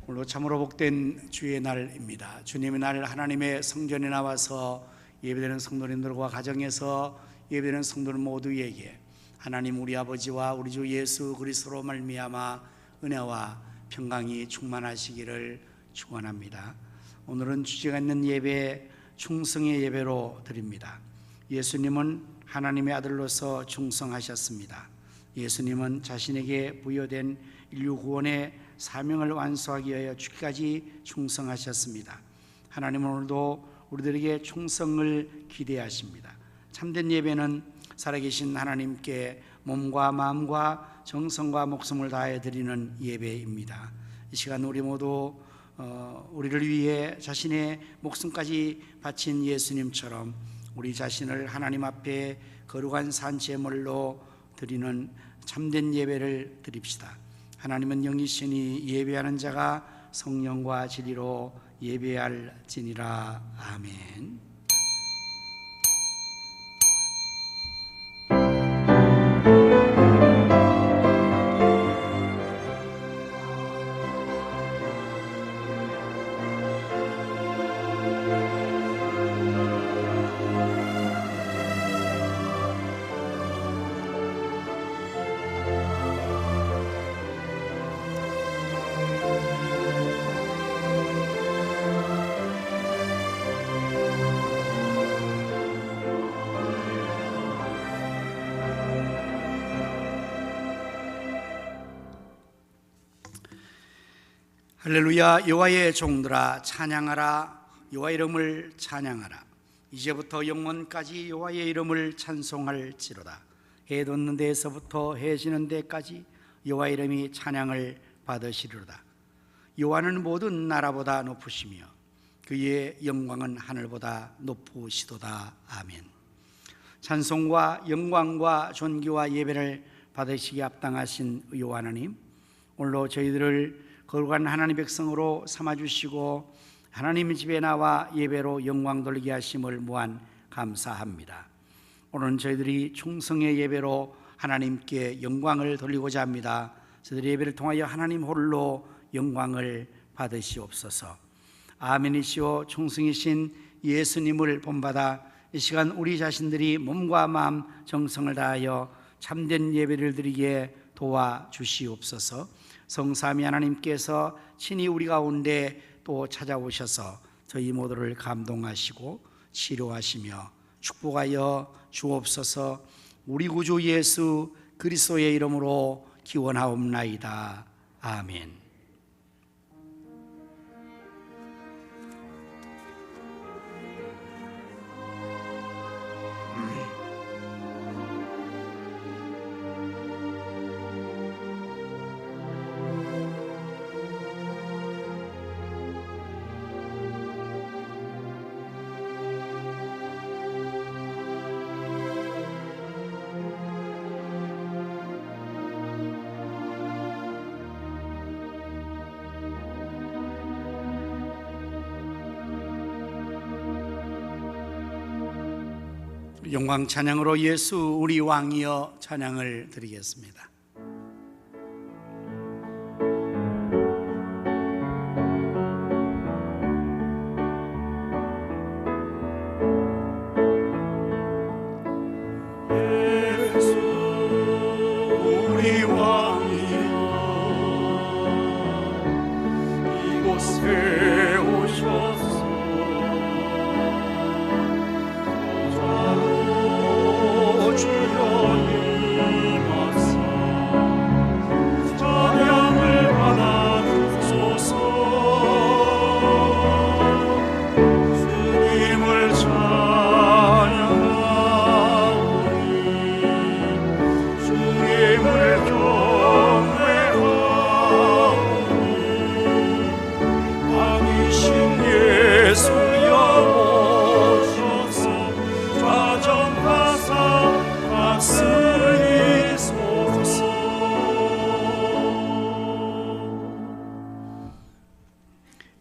오늘도 참으로 복된 주의 날입니다. 주님의 날 하나님의 성전에 나와서 예배드리는 성도님들과 가정에서 예배드리는 성도들 모두에게 하나님 우리 아버지와 우리 주 예수 그리스도로 말미암아 은혜와 평강이 충만하시기를 축원합니다. 오늘은 주제가 있는 예배, 충성의 예배로 드립니다. 예수님은 하나님의 아들로서 충성하셨습니다. 예수님은 자신에게 부여된 인류 구원의 사명을 완수하기 위하여 죽기까지 충성하셨습니다. 하나님은 오늘도 우리들에게 충성을 기대하십니다. 참된 예배는 살아계신 하나님께 몸과 마음과 정성과 목숨을 다해 드리는 예배입니다. 이 시간 우리 모두 우리를 위해 자신의 목숨까지 바친 예수님처럼 우리 자신을 하나님 앞에 거룩한 산제물로 드리는 참된 예배를 드립시다. 하나님은 영이시니 예배하는 자가 성령과 진리로 예배할지니라. 아멘. 할렐루야. 여호와의 종들아 찬양하라. 여호와 이름을 찬양하라. 이제부터 영원까지 여호와의 이름을 찬송할지로다. 해 돋는 데에서부터 해 지는 데까지 여호와 이름이 찬양을 받으시리로다. 여호와는 모든 나라보다 높으시며 그의 영광은 하늘보다 높으시도다. 아멘. 찬송과 영광과 존귀와 예배를 받으시기에 합당하신 여호와 하나님, 오늘도 저희들을 거룩한 하나님 백성으로 삼아주시고 하나님 집에 나와 예배로 영광 돌리게 하심을 무한 감사합니다. 오늘은 저희들이 충성의 예배로 하나님께 영광을 돌리고자 합니다. 저희들의 예배를 통하여 하나님 홀로 영광을 받으시옵소서. 아멘이시오 충성이신 예수님을 본받아 이 시간 우리 자신들이 몸과 마음 정성을 다하여 참된 예배를 드리게 도와주시옵소서. 성삼위 하나님께서 친히 우리 가운데 또 찾아오셔서 저희 모두를 감동하시고 치료하시며 축복하여 주옵소서. 우리 구주 예수 그리스도의 이름으로 기원하옵나이다. 아멘. 영광 찬양으로 예수 우리 왕이여 찬양을 드리겠습니다. 예수 우리 왕이여 이곳에 오셔서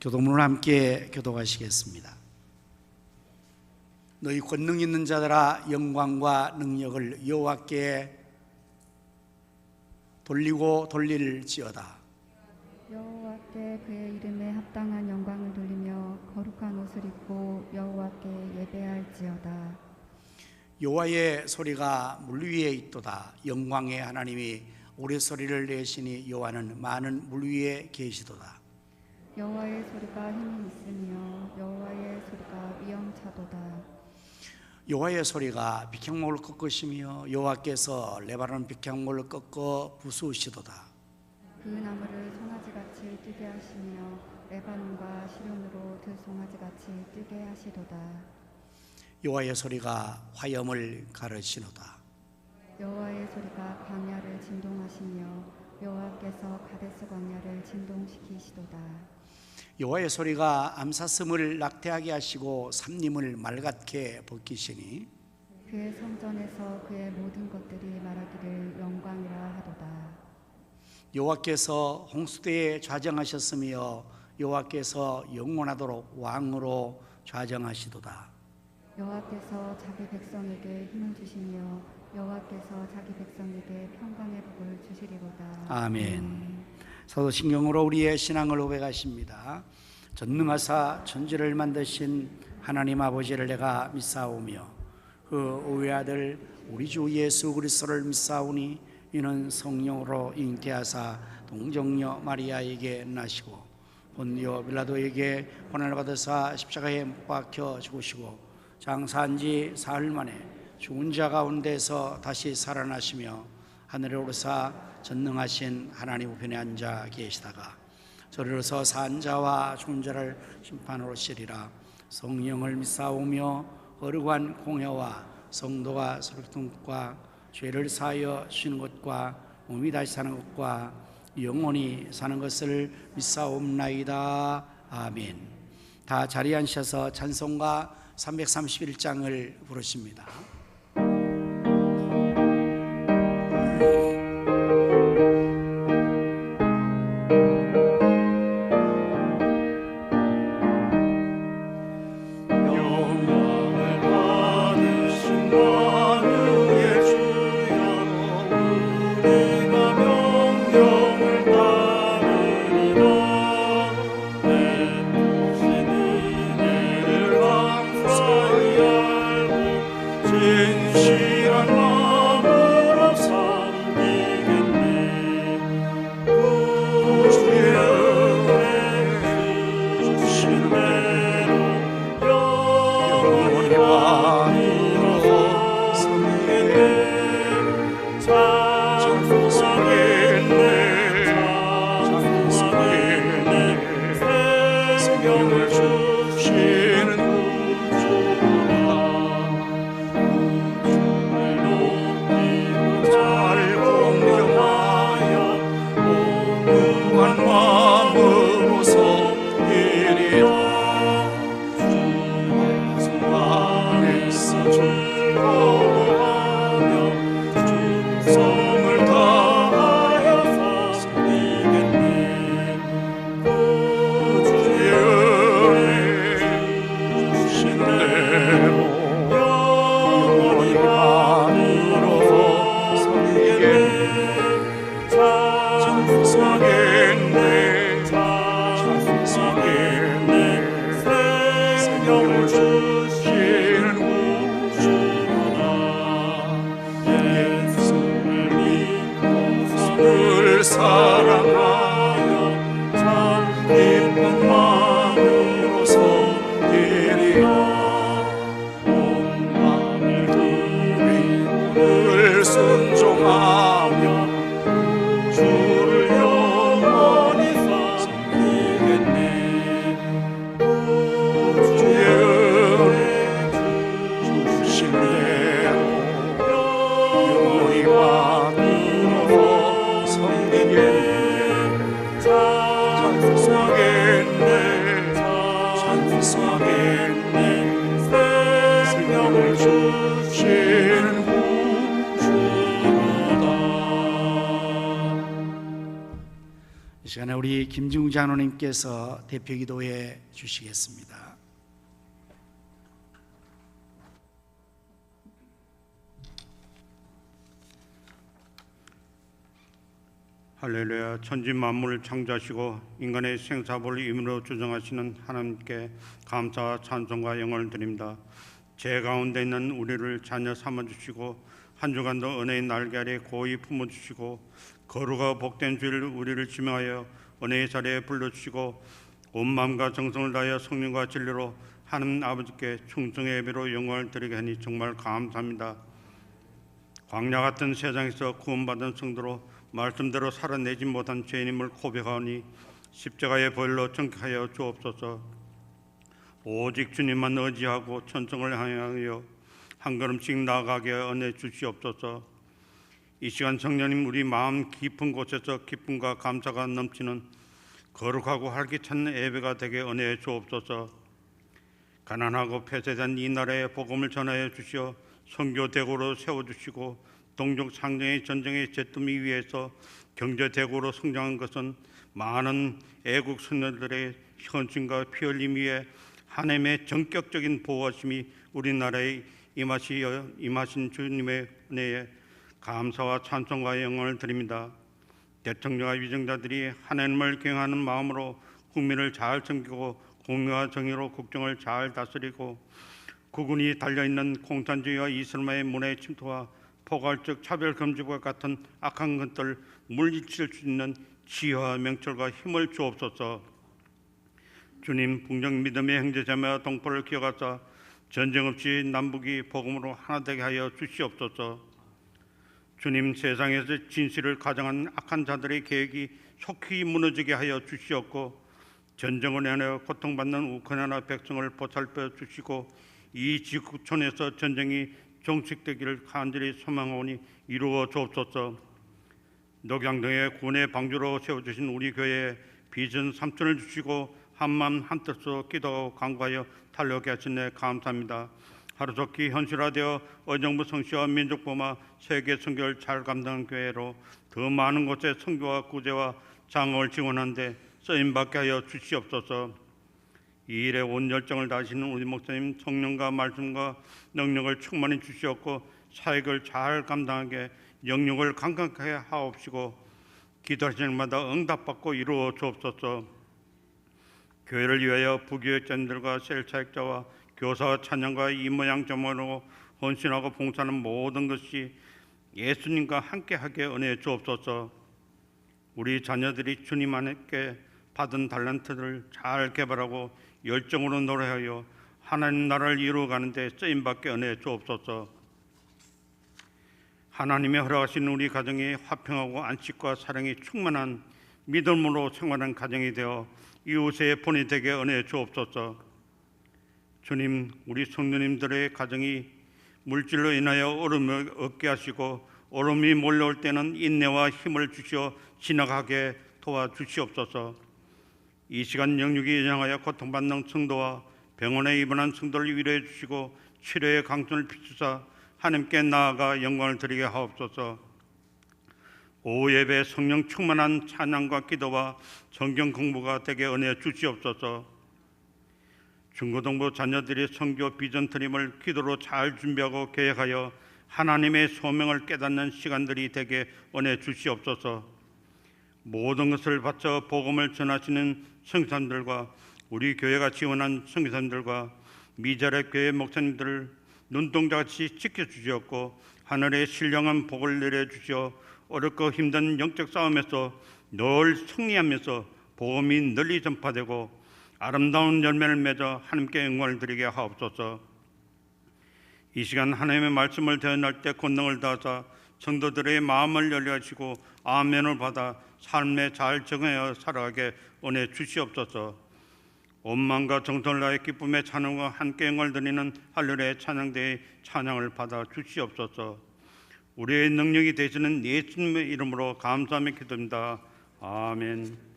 교도문을 함께 교도하시겠습니다. 너희 권능 있는 자들아 영광과 능력을 여호와께 돌리고 돌릴지어다. 여호와께 주께 그의 이름에 합당한 영광을 돌리며 거룩한 옷을 입고 여호와께 예배할지어다. 여호와의 소리가 물 위에 있도다. 영광의 하나님이 우레소리를 내시니 여호와는 많은 물 위에 계시도다. 여호와의 소리가 힘이 있으며 여호와의 소리가 위엄차도다. 여호와의 소리가 백향목을 꺾으시며 여호와께서 레바논 백향목을 꺾어 부수시도다. 그 나무를 송아지같이 뛰게 하시며 레바논과 시련으로 들송아지같이 뛰게 하시도다. 여호와의 소리가 화염을 가르시노다. 여호와의 소리가 광야를 진동하시며 여호와께서 가데스 광야를 진동시키시도다. 여호와의 소리가 암사슴을 낙태하게 하시고 삼림을 맑게 벗기시니 그의 성전에서 그의 모든 것들이 말하기를 영광이라 하도다. 여호와께서 홍수대에 좌정하셨으며 여호와께서 영원하도록 왕으로 좌정하시도다. 여호와께서 자기 백성에게 힘을 주시며 여호와께서 자기 백성에게 평강의 복을 주시리로다. 아멘. 사도신경으로 우리의 신앙을 고백하십니다. 전능하사 천지를 만드신 하나님 아버지를 내가 믿사오며 그 의아들 우리 주 예수 그리스도를 믿사오니 이는 성령으로 잉태하사 동정녀 마리아에게 나시고 본디오 빌라도에게 고난을 받으사 십자가에 못 박혀 죽으시고 장사한 지 사흘 만에 죽은 자 가운데서 다시 살아나시며 하늘에 오르사 전능하신 하나님 우편에 앉아 계시다가 저리로서 산 자와 죽은 자를 심판하러 오시리라. 성령을 믿사오며 거룩한 공회와 성도가 서로 것과 죄를 사하여 주시는 것과 몸이 다시 사는 것과 영원히 사는 것을 믿사옵나이다. 아멘. 다 자리에 앉으셔서 찬송가 331장을 부르십니다. 이 시간에 우리 김중우 장로님께서 대표 기도해 주시겠습니다. 할렐루야. 천지 만물을 창조하시고 인간의 생사부를 임으로 주정하시는 하나님께 감사와 찬송과 영광을 드립니다. 제 가운데 있는 우리를 자녀 삼아주시고 한 주간도 은혜의 날개 아래 고이 품어주시고 거룩하고 복된 주일 우리를 지명하여 은혜의 자리에 불러주시고 온 마음과 정성을 다하여 성령과 진리로 하나님 아버지께 충성의 예배로 영광을 드리게 하니 정말 감사합니다. 광야 같은 세상에서 구원받은 성도로 말씀대로 살아내지 못한 죄인임을 고백하오니 십자가의 벌로 정케하여 주옵소서. 오직 주님만 의지하고 천성을 향하여 한 걸음씩 나아가게 은혜 주시옵소서. 이 시간 성령님 우리 마음 깊은 곳에서 기쁨과 감사가 넘치는 거룩하고 활기찬 예배가 되게 은혜해 주옵소서. 가난하고 폐쇄된 이 나라에 복음을 전하여 주시어 선교대국으로 세워주시고 동족 상정의 전쟁의 잿더미 위에서 경제대국으로 성장한 것은 많은 애국 선녀들의 헌신과 피 흘림 위에 하나님의 전격적인 보호하심이 우리나라에 임하신 주님의 은혜에 감사와 찬송과 영광을 드립니다. 대통령과 위정자들이 하나님을 경외하는 마음으로 국민을 잘 섬기고 공의와 정의로 국정을 잘 다스리고 국군이 달려있는 공산주의와 이슬람의 문화의 침투와 포괄적 차별금지와 같은 악한 것들 물리칠 수 있는 지혜와 명철과 힘을 주옵소서. 주님 풍정 믿음의 형제자매와 동포를 기억하사 전쟁 없이 남북이 복음으로 하나 되게 하여 주시옵소서. 주님 세상에서 진실을 가장한 악한 자들의 계획이 속히 무너지게 하여 주시옵고 전쟁을 인하여 고통받는 우크라이나 백성을 보살펴 주시고 이 지구촌에서 전쟁이 종식되기를 간절히 소망하오니 이루어 주옵소서. 녹양동에 군의 방주로 세워주신 우리 교회에 비전 3천을 주시고 한마음 한뜻으로 기도하고 간구하여 달려오게 하시네 감사합니다. 하루속히 현실화되어 의정부 성취와 민족보마 세계 선교를 잘 감당하는 교회로 더 많은 곳에 선교와 구제와 장학을 지원하는 데 쓰임받게 하여 주시옵소서. 이 일에 온 열정을 다하시는 우리 목사님 성령과 말씀과 능력을 충만히 주시옵고 사역을 잘 감당하게 영역을 강력하게 하옵시고 기도하시는 마다 응답받고 이루어 주옵소서. 교회를 위하여 부교육자님들과 셀차역자와 교사와 찬양과 이모양점으로 헌신하고 봉사하는 모든 것이 예수님과 함께하게 은혜해 주옵소서. 우리 자녀들이 주님 안에 받은 달란트를 잘 개발하고 열정으로 노래하여 하나님 나라를 이루어가는 데 쓰임받게 은혜해 주옵소서. 하나님의 허락하신 우리 가정이 화평하고 안식과 사랑이 충만한 믿음으로 생활하는 가정이 되어 이웃의 본이 되게 은혜해 주옵소서. 주님 우리 성도님들의 가정이 물질로 인하여 어려움을 얻게 하시고 어려움이 몰려올 때는 인내와 힘을 주시어 지나가게 도와주시옵소서. 이 시간 영육이 향하여 고통받는 성도와 병원에 입원한 성도를 위로해 주시고 치료의 강선을 비추사 하나님께 나아가 영광을 드리게 하옵소서. 오후 예배 성령 충만한 찬양과 기도와 성경 공부가 되게 은혜 주시옵소서. 중고등부 자녀들이 선교 비전 트림을 기도로 잘 준비하고 계획하여 하나님의 소명을 깨닫는 시간들이 되게 은혜 주시옵소서. 모든 것을 바쳐 복음을 전하시는 성교사님들과 우리 교회가 지원한 성교사님들과 미자립 교회 목사님들을 눈동자같이 지켜주시옵고 하늘의 신령한 복을 내려주시어 어렵고 힘든 영적 싸움에서 늘 승리하면서 복음이 널리 전파되고 아름다운 열매를 맺어 하나님께 영광을 드리게 하옵소서. 이 시간 하나님의 말씀을 대언할 때 권능을 다하사 성도들의 마음을 열려 하시고 아멘을 받아 삶에 잘 적응하여 살아가게 은혜 주시옵소서. 온 마음과 정성을 다해 기쁨의 찬양과 함께 영광을 드리는 할렐루야 찬양대의 찬양을 받아 주시옵소서. 우리의 능력이 되시는 예수님의 이름으로 감사하며 기도합니다. 아멘.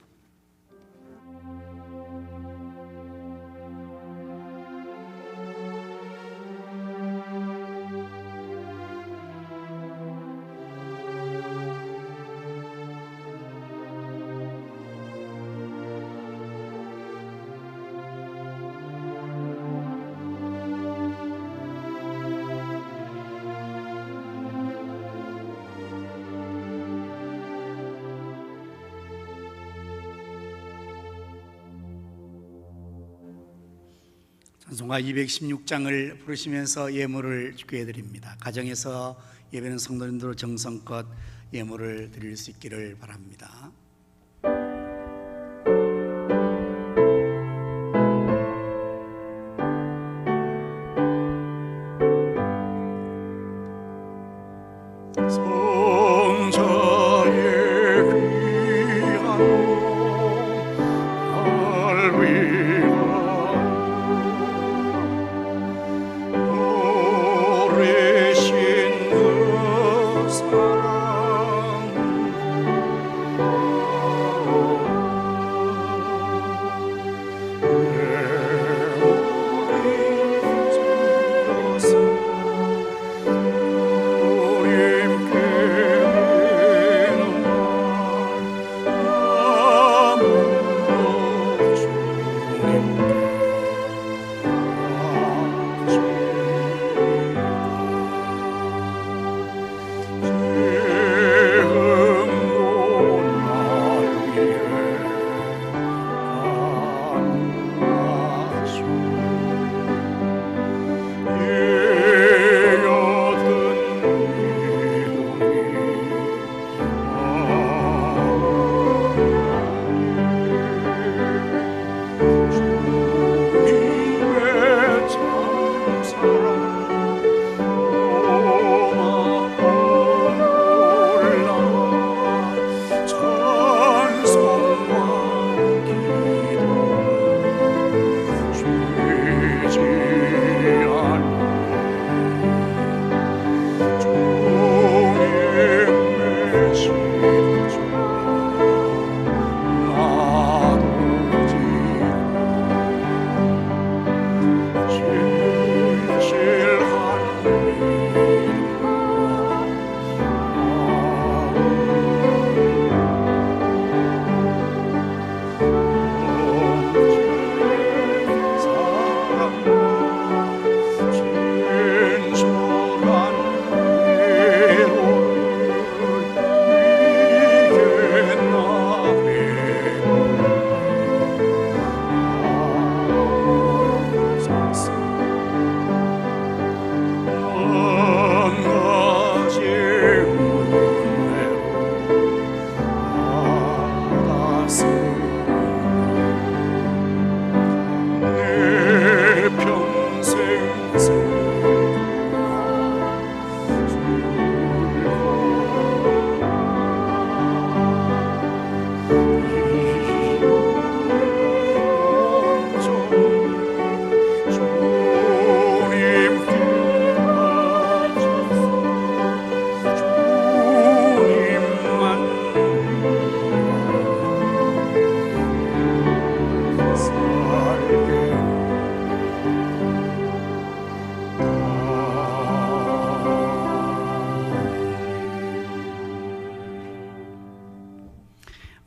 찬송가 216장을 부르시면서 예물을 주께 드립니다. 가정에서 예배는 성도님들로 정성껏 예물을 드릴 수 있기를 바랍니다.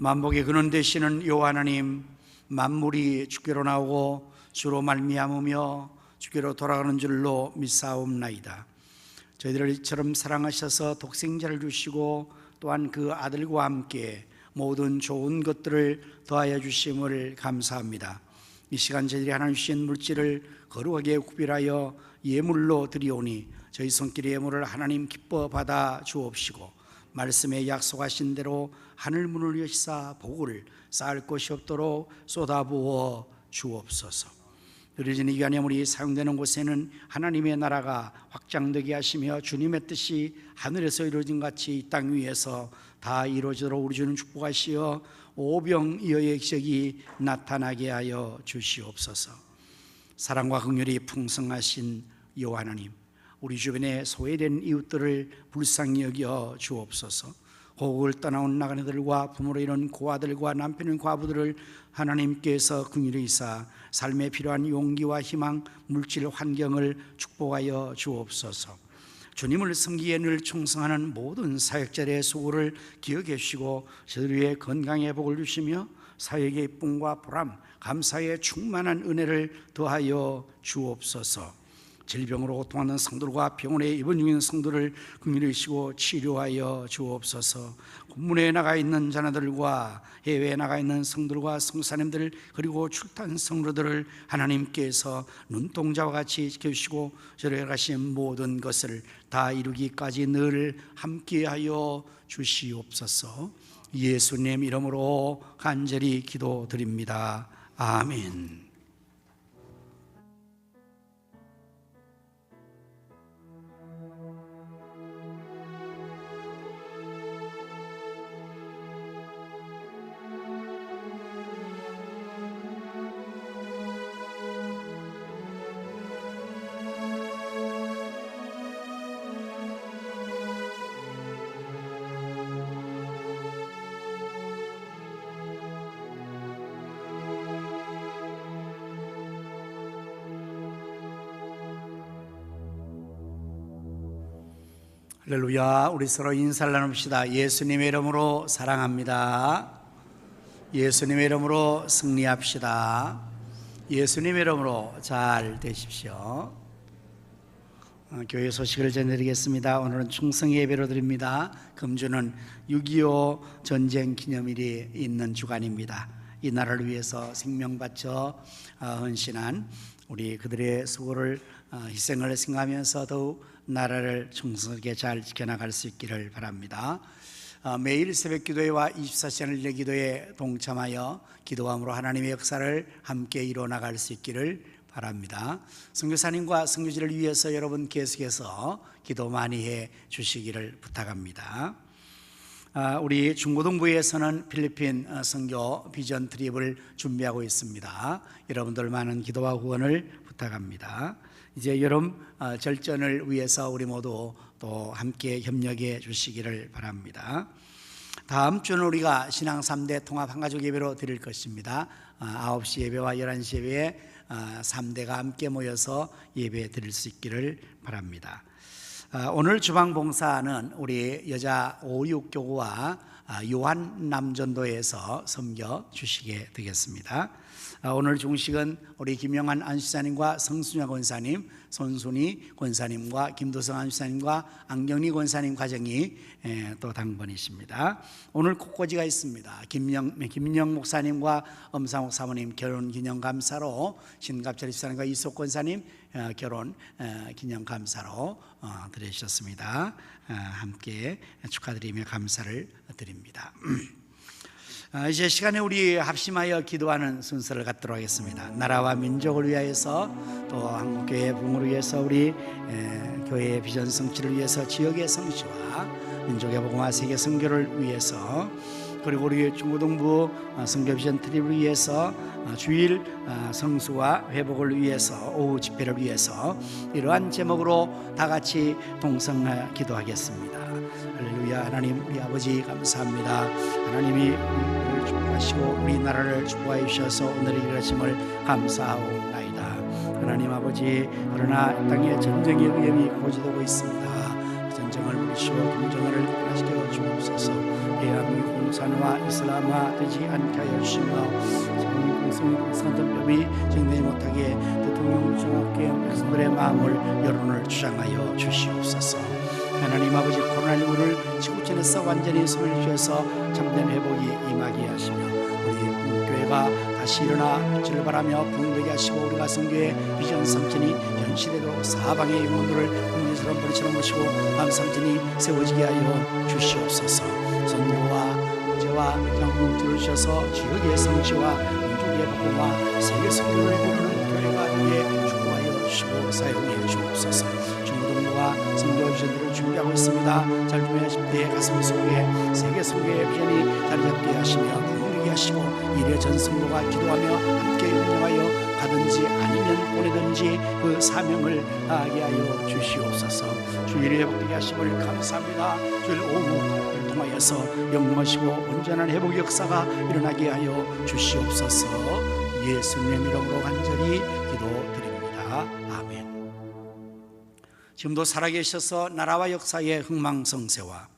만복의 근원 되시는 여호와 하나님, 만물이 주께로 나오고 주로 말미암으며 주께로 돌아가는 줄로 믿사옵나이다. 저희들을 이처럼 사랑하셔서 독생자를 주시고 또한 그 아들과 함께 모든 좋은 것들을 더하여 주심을 감사합니다. 이 시간 저희들이 하나님 주신 물질을 거룩하게 구별하여 예물로 드리오니 저희 손길의 예물을 하나님 기뻐 받아 주옵시고, 말씀에 약속하신 대로 하늘 문을 여시사 복을 쌓을 곳이 없도록 쏟아부어 주옵소서. 느려진 이 기간에 우리 사용되는 곳에는 하나님의 나라가 확장되게 하시며 주님의 뜻이 하늘에서 이루어진 같이 이 땅 위에서 다 이루어지도록 우리 주는 축복하시어 오병이어의 기적이 나타나게 하여 주시옵소서. 사랑과 긍휼이 풍성하신 여호와 하나님, 우리 주변에 소외된 이웃들을 불쌍히 여겨 주옵소서. 고국을 떠나온 나그네들과 부모로 이룬 고아들과 남편인 과부들을 하나님께서 긍휼히 여기사 삶에 필요한 용기와 희망, 물질 환경을 축복하여 주옵소서. 주님을 섬기기에 늘 충성하는 모든 사역자들의 수고를 기억해 주시고 저들 위해 건강의 복을 주시며 사역의 기쁨과 보람, 감사의 충만한 은혜를 더하여 주옵소서. 질병으로 고통하는 성도들과 병원에 입원 중인 성도를 긍휼히 여기시고 치료하여 주옵소서. 군문에 나가 있는 자녀들과 해외에 나가 있는 성도들과 성사님들 그리고 출탄 성도들을 하나님께서 눈동자와 같이 지켜주시고 저를 가신 모든 것을 다 이루기까지 늘 함께하여 주시옵소서. 예수님 이름으로 간절히 기도드립니다. 아멘. 할렐루야. 우리 서로 인사를 나눕시다. 예수님의 이름으로 사랑합니다. 예수님의 이름으로 승리합시다. 예수님의 이름으로 잘 되십시오. 교회 소식을 전해드리겠습니다. 오늘은 충성 예배로 드립니다. 금주는 6.25 전쟁 기념일이 있는 주간입니다. 이 나라를 위해서 생명 바쳐 헌신한 우리 그들의 수고를 희생을 생각하면서 더욱 나라를 충성하게 잘 지켜나갈 수 있기를 바랍니다. 매일 새벽 기도회와 24시간 일례 기도에 동참하여 기도함으로 하나님의 역사를 함께 이루어나갈 수 있기를 바랍니다. 선교사님과 선교지를 위해서 여러분 계속해서 기도 많이 해 주시기를 부탁합니다. 우리 중고등부에서는 필리핀 선교 비전 트립을 준비하고 있습니다. 여러분들 많은 기도와 후원을 부탁합니다. 이제 여름 절전을 위해서 우리 모두 또 함께 협력해 주시기를 바랍니다. 다음 주는 우리가 신앙 3대 통합 한가족 예배로 드릴 것입니다. 9시 예배와 11시 예배에 3대가 함께 모여서 예배 드릴 수 있기를 바랍니다. 오늘 주방봉사는 우리 여자 5,6교구와 요한남전도에서 섬겨 주시게 되겠습니다. 오늘 중식은 우리 김영환 안수사님과 성순야 권사님, 손순희 권사님과 김도성 안수사님과 안경리 권사님 가정이 또 당번이십니다. 오늘 kok고지가 있습니다. 김민영 목사님과 엄상욱 사모님 결혼 기념 감사로, 신갑철 집사님과 이석 권사님 결혼 기념 감사로 드리셨습니다. 함께 축하드리며 감사를 드립니다. 이제 시간에 우리 합심하여 기도하는 순서를 갖도록 하겠습니다. 나라와 민족을 위하여서 또 한국교회 부흥을 위해서 우리 교회의 비전 성취를 위해서 지역의 성취와 민족의 복음화 세계 선교를 위해서 그리고 우리 중고등부 선교 비전 트립을 위해서 주일 성수와 회복을 위해서 오후 집회를 위해서 이러한 제목으로 다 같이 동성하여 기도하겠습니다. 할렐루야. 하나님 우리 아버지 감사합니다. 하나님이 우리를 축복하시고 우리나라를 축복하여 주셔서 오늘의 일하심을 감사하옵나이다. 하나님 아버지, 그러나 땅에 전쟁의 위험이 고지되고 있습니다. 전쟁을 물리시고 김정은을 끝나시켜 주옵소서. 대한민국 공산화 이슬람화 되지 않게 하여 주시며 공산화법이 진행되지 못하게 대통령 중앙교회 백성들의 마음을 여론을 주장하여 주시옵소서. 하나님 아버지, 코로나19를 지구촌에서 완전히 손을 쥐어서 참된 회복이 임하게 하시며 우리 교회가 다시 일어나 주를 바라며 부흥되게 하시고 우리가 성교의 비전 삼천이 현실에도 사방의 영혼들을 국민스러운 머리처럼 모시고 다음 삼천이 세워지게 하여 주시옵소서. 선교와 문제와 장군 들으셔서 지역의 성취와 민족의 복음과 세계 선교를 이루는 교회가 되게 축복하여 주시고 사용해 주옵소서. 중고등부와 선교 비전들을 준비하고 있습니다. 잘 준비하실 때 가슴 속에 세계 선교의 비전이 자리 잡게 하시며 부흥되게 하시고 이래 전 성도가 기도하며 함께 운영하여 가든지 아니면 보내든지 그 사명을 다하게 하여 주시옵소서. 주일에 회복되게 하심을 감사합니다. 주일 오후를 통하여서 영원하시고 온전한 회복 역사가 일어나게 하여 주시옵소서. 예수님 이름으로 간절히 기도드립니다. 아멘. 지금도 살아계셔서 나라와 역사의 흥망성쇠와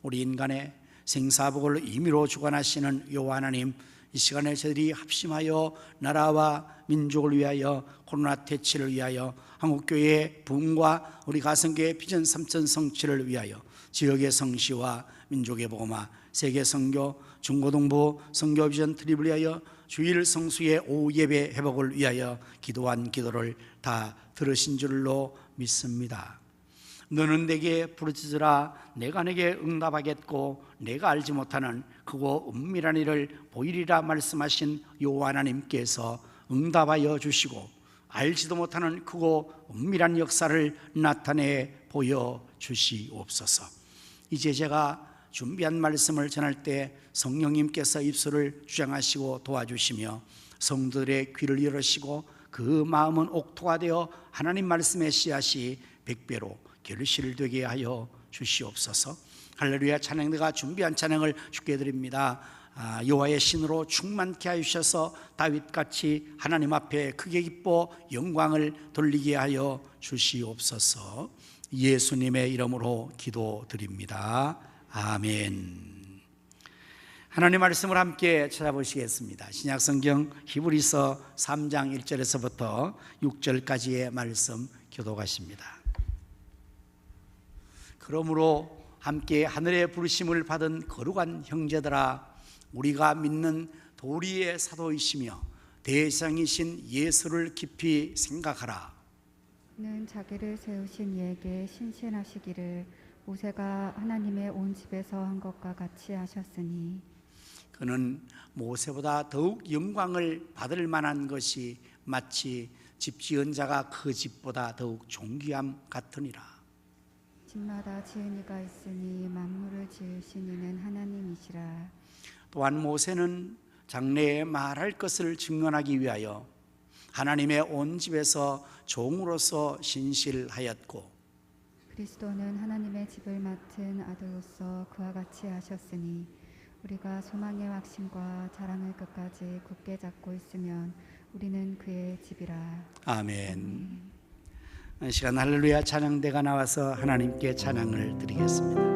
우리 인간의 생사복을 임의로 주관하시는 여호와 하나님, 이 시간에 저희들이 합심하여 나라와 민족을 위하여, 코로나 퇴치를 위하여, 한국교회의 부흥과 우리 가성교회 비전 3천 성취를 위하여, 지역의 성시와 민족의 복음화, 세계 선교, 중고등부 선교 비전 트립을 위하여, 주일 성수의 오후 예배 회복을 위하여 기도한 기도를 다 들으신 줄로 믿습니다. 너는 내게 부르짖으라 내가 내게 응답하겠고 내가 알지 못하는 크고 은밀한 일을 보이리라 말씀하신 여호와 하나님께서 응답하여 주시고 알지도 못하는 크고 은밀한 역사를 나타내 보여 주시옵소서. 이제 제가 준비한 말씀을 전할 때 성령님께서 입술을 주장하시고 도와주시며 성도들의 귀를 열으시고 그 마음은 옥토가 되어 하나님 말씀의 씨앗이 100배로 결실되게 하여 주시옵소서. 할렐루야. 찬양대가 준비한 찬양을 주께 드립니다. 여호와의 신으로 충만케 하여 주셔서 다윗같이 하나님 앞에 크게 기뻐 영광을 돌리게 하여 주시옵소서. 예수님의 이름으로 기도드립니다. 아멘. 하나님 말씀을 함께 찾아보시겠습니다. 신약성경 히브리서 3장 1절에서부터 6절까지의 말씀 교독하십니다. 그러므로 함께 하늘의 부르심을 받은 거룩한 형제들아, 우리가 믿는 도리의 사도이시며 대장이신 예수를 깊이 생각하라. 는 자기를 세우신 이에게 신실하시기를 모세가 하나님의 온 집에서 한 것과 같이 하셨으니, 그는 모세보다 더욱 영광을 받을 만한 것이 마치 집 지은 자가 그 집보다 더욱 존귀함 같으니라. 집마다 지은 이가 있으니 만물을 지으신 이는 하나님이시라. 또한 모세는 장래에 말할 것을 증언하기 위하여 하나님의 온 집에서 종으로서 신실하였고, 그리스도는 하나님의 집을 맡은 아들로서 그와 같이 하셨으니, 우리가 소망의 확신과 자랑을 끝까지 굳게 잡고 있으면 우리는 그의 집이라. 아멘. 이 시간 할렐루야 찬양대가 나와서 하나님께 찬양을 드리겠습니다.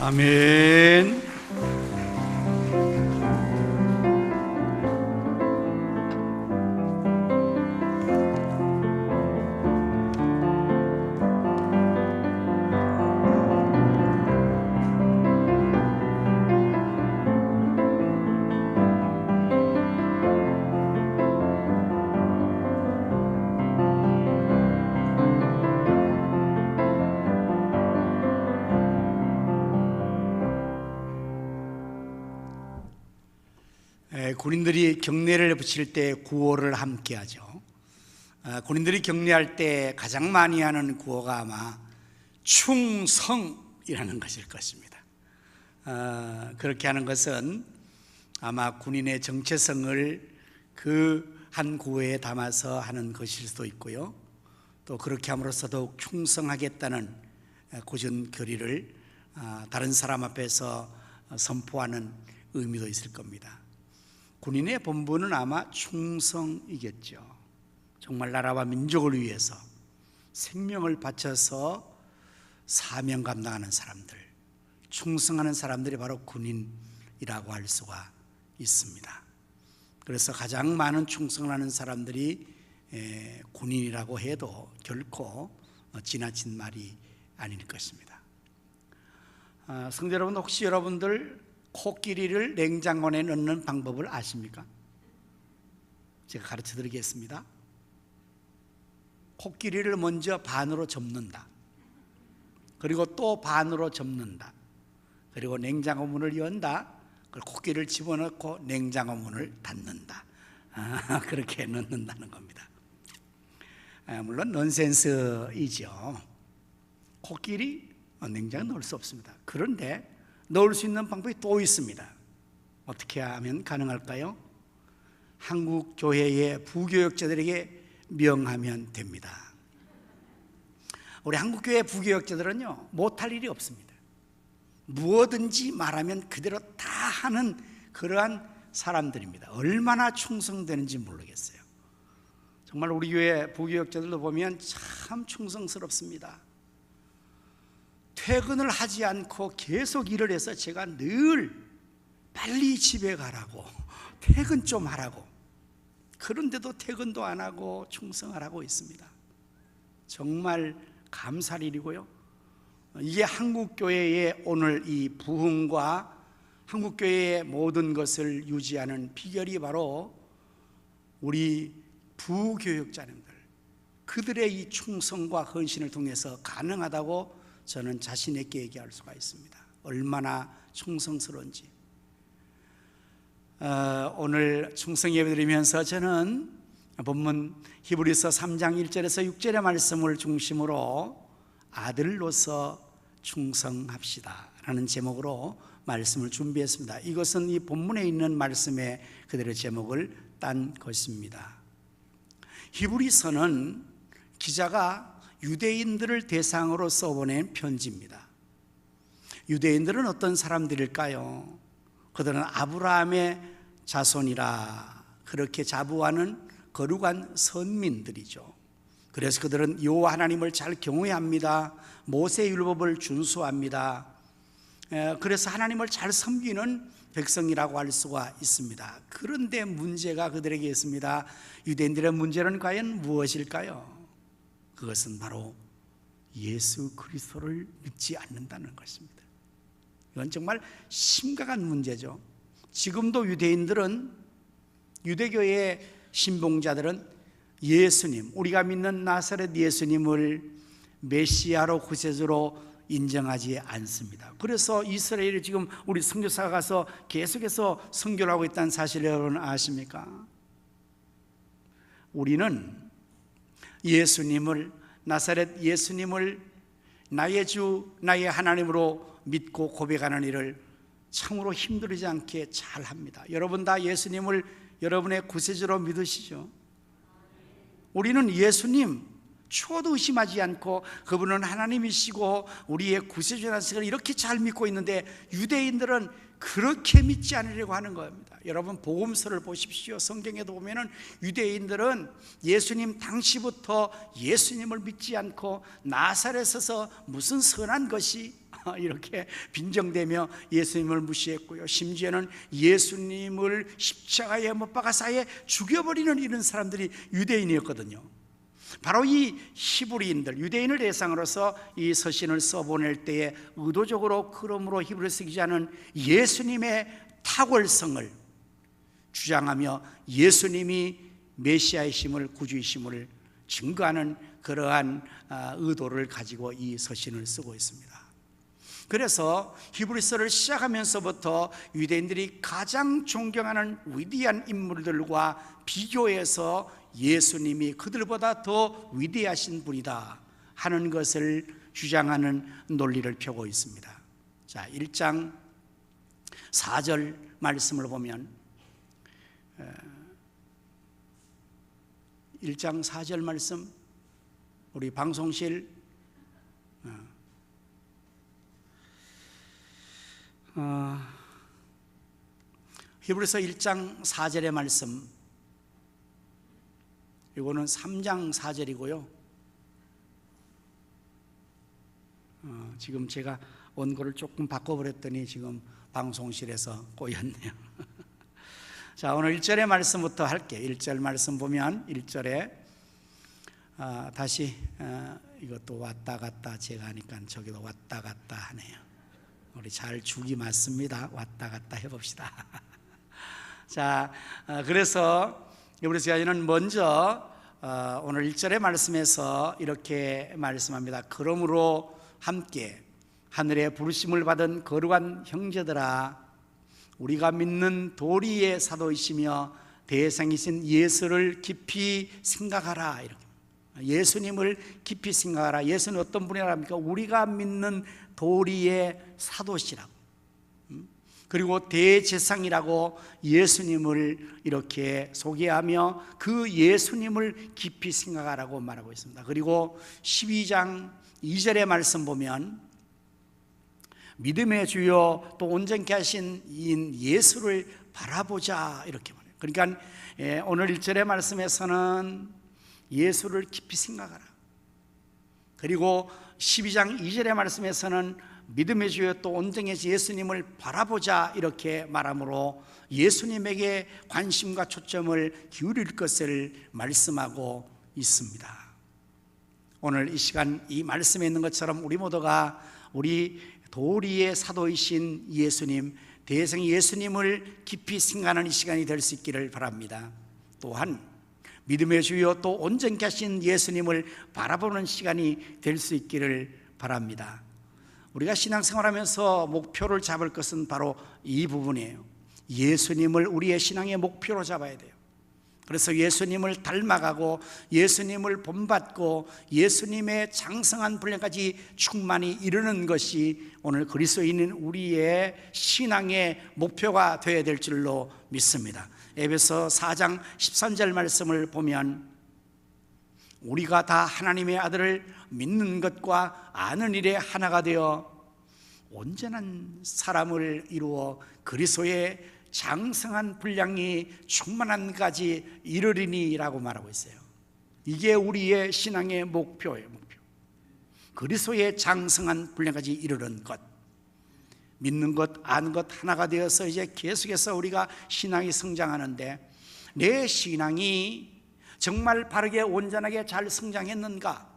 아멘. 군인들이 경례를 붙일 때 구호를 함께 하죠. 군인들이 경례할 때 가장 많이 하는 구호가 아마 충성이라는 것일 것입니다. 그렇게 하는 것은 아마 군인의 정체성을 그 한 구호에 담아서 하는 것일 수도 있고요, 또 그렇게 함으로써 더욱 충성하겠다는 굳은 결의를 다른 사람 앞에서 선포하는 의미도 있을 겁니다. 군인의 본분은 아마 충성이겠죠. 정말 나라와 민족을 위해서 생명을 바쳐서 사명 감당하는 사람들, 충성하는 사람들이 바로 군인이라고 할 수가 있습니다. 그래서 가장 많은 충성을 하는 사람들이 군인이라고 해도 결코 지나친 말이 아닐 것입니다. 성도 여러분, 혹시 여러분들 코끼리를 냉장고에 넣는 방법을 아십니까? 제가 가르쳐 드리겠습니다. 코끼리를 먼저 반으로 접는다. 그리고 또 반으로 접는다. 그리고 냉장고 문을 연다. 그걸 코끼리를 집어넣고 냉장고 문을 닫는다. 그렇게 넣는다는 겁니다. 물론 넌센스이죠. 코끼리 냉장고에 넣을 수 없습니다. 그런데 넣을 수 있는 방법이 또 있습니다. 어떻게 하면 가능할까요? 한국 교회의 부교역자들에게 명하면 됩니다. 우리 한국 교회 부교역자들은요, 못할 일이 없습니다. 무엇든지 말하면 그대로 다 하는 그러한 사람들입니다. 얼마나 충성되는지 모르겠어요. 정말 우리 교회 부교역자들도 보면 참 충성스럽습니다. 퇴근을 하지 않고 계속 일을 해서 제가 늘 빨리 집에 가라고, 퇴근 좀 하라고, 그런데도 퇴근도 안 하고 충성하라고 있습니다. 정말 감사할 일이고요, 이게 한국교회의 오늘 이 부흥과 한국교회의 모든 것을 유지하는 비결이 바로 우리 부교역자님들, 그들의 이 충성과 헌신을 통해서 가능하다고 저는 자신 있게 얘기할 수가 있습니다. 얼마나 충성스러운지. 오늘 충성 예배 드리면서 저는 본문 히브리서 3장 1절에서 6절의 말씀을 중심으로 아들로서 충성합시다 라는 제목으로 말씀을 준비했습니다. 이것은 이 본문에 있는 말씀의 그대로 제목을 딴 것입니다. 히브리서는 기자가 유대인들을 대상으로 써보낸 편지입니다. 유대인들은 어떤 사람들일까요? 그들은 아브라함의 자손이라 그렇게 자부하는 거룩한 선민들이죠. 그래서 그들은 여호와 하나님을 잘 경외합니다. 모세의 율법을 준수합니다. 그래서 하나님을 잘 섬기는 백성이라고 할 수가 있습니다. 그런데 문제가 그들에게 있습니다. 유대인들의 문제는 과연 무엇일까요? 그것은 바로 예수 그리스도를 믿지 않는다는 것입니다. 이건 정말 심각한 문제죠. 지금도 유대인들은, 유대교의 신봉자들은 예수님, 우리가 믿는 나사렛 예수님을 메시아로 구세주로 인정하지 않습니다. 그래서 이스라엘이 지금 우리 선교사가 가서 계속해서 선교를 하고 있다는 사실을 여러분 아십니까? 우리는 예수님을, 나사렛 예수님을 나의 주, 나의 하나님으로 믿고 고백하는 일을 참으로 힘들지 않게 잘 합니다. 여러분 다 예수님을 여러분의 구세주로 믿으시죠? 우리는 예수님 추호도 의심하지 않고 그분은 하나님이시고 우리의 구세주라는 것을 이렇게 잘 믿고 있는데 유대인들은 그렇게 믿지 않으려고 하는 겁니다. 여러분 복음서를 보십시오. 성경에도 보면은 유대인들은 예수님 당시부터 예수님을 믿지 않고 나사렛에서 무슨 선한 것이 이렇게 빈정대며 예수님을 무시했고요. 심지어는 예수님을 십자가에 못 박아서 죽여버리는 이런 사람들이 유대인이었거든요. 바로 이 히브리인들, 유대인을 대상으로서 이 서신을 써보낼 때에 의도적으로 그러므로 히브리서 기자는 예수님의 탁월성을 주장하며 예수님이 메시아이심을, 구주이심을 증거하는 그러한 의도를 가지고 이 서신을 쓰고 있습니다. 그래서 히브리서를 시작하면서부터 유대인들이 가장 존경하는 위대한 인물들과 비교해서 예수님이 그들보다 더 위대하신 분이다 하는 것을 주장하는 논리를 펴고 있습니다. 자, 1장 4절 말씀을 보면 1장 4절 말씀 우리 방송실 히브리서 1장 4절의 말씀, 이거는 3장 4절이고요. 지금 제가 원고를 조금 바꿔버렸더니 지금 방송실에서 꼬였네요. 자, 오늘 1절의 말씀부터 할게요. 1절 말씀 보면 1절에 다시 이것도 왔다 갔다 제가 하니까 저기도 왔다 갔다 하네요. 우리 잘 죽이 맞습니다. 왔다 갔다 해봅시다. 자, 그래서 히브리서는 먼저 오늘 1절의 말씀에서 이렇게 말씀합니다. 그러므로 함께 하늘의 부르심을 받은 거룩한 형제들아, 우리가 믿는 도리의 사도이시며 대생이신 예수를 깊이 생각하라. 이렇게 예수님을 깊이 생각하라. 예수는 어떤 분이랍니까? 우리가 믿는 도리의 사도시라고, 그리고 대제사장이라고 예수님을 이렇게 소개하며 그 예수님을 깊이 생각하라고 말하고 있습니다. 그리고 12장 2절의 말씀 보면 믿음의 주요 또 온전케 하신 이인 예수를 바라보자 이렇게 말해요. 그러니까 오늘 1절의 말씀에서는 예수를 깊이 생각하라. 그리고 12장 2절의 말씀에서는 믿음의 주요 또 온전케 하신 예수님을 바라보자 이렇게 말하므로 예수님에게 관심과 초점을 기울일 것을 말씀하고 있습니다. 오늘 이 시간 이 말씀에 있는 것처럼 우리 모두가 우리 도리의 사도이신 예수님, 대생 예수님을 깊이 생각하는 이 시간이 될 수 있기를 바랍니다. 또한 믿음의 주요 또 온전케 하신 예수님을 바라보는 시간이 될 수 있기를 바랍니다. 우리가 신앙생활하면서 목표를 잡을 것은 바로 이 부분이에요. 예수님을 우리의 신앙의 목표로 잡아야 돼요. 그래서 예수님을 닮아가고 예수님을 본받고 예수님의 장성한 분량까지 충만히 이루는 것이 오늘 그리스도인인 우리의 신앙의 목표가 되어야 될 줄로 믿습니다. 에베소 4장 13절 말씀을 보면 우리가 다 하나님의 아들을 믿는 것과 아는 일에 하나가 되어 온전한 사람을 이루어 그리스도의 장성한 분량이 충만함까지 이르리니라고 말하고 있어요. 이게 우리의 신앙의 목표예요. 목표. 그리스도의 장성한 분량까지 이르는 것, 믿는 것, 아는 것 하나가 되어서 이제 계속해서 우리가 신앙이 성장하는데 내 신앙이 정말 바르게 온전하게 잘 성장했는가,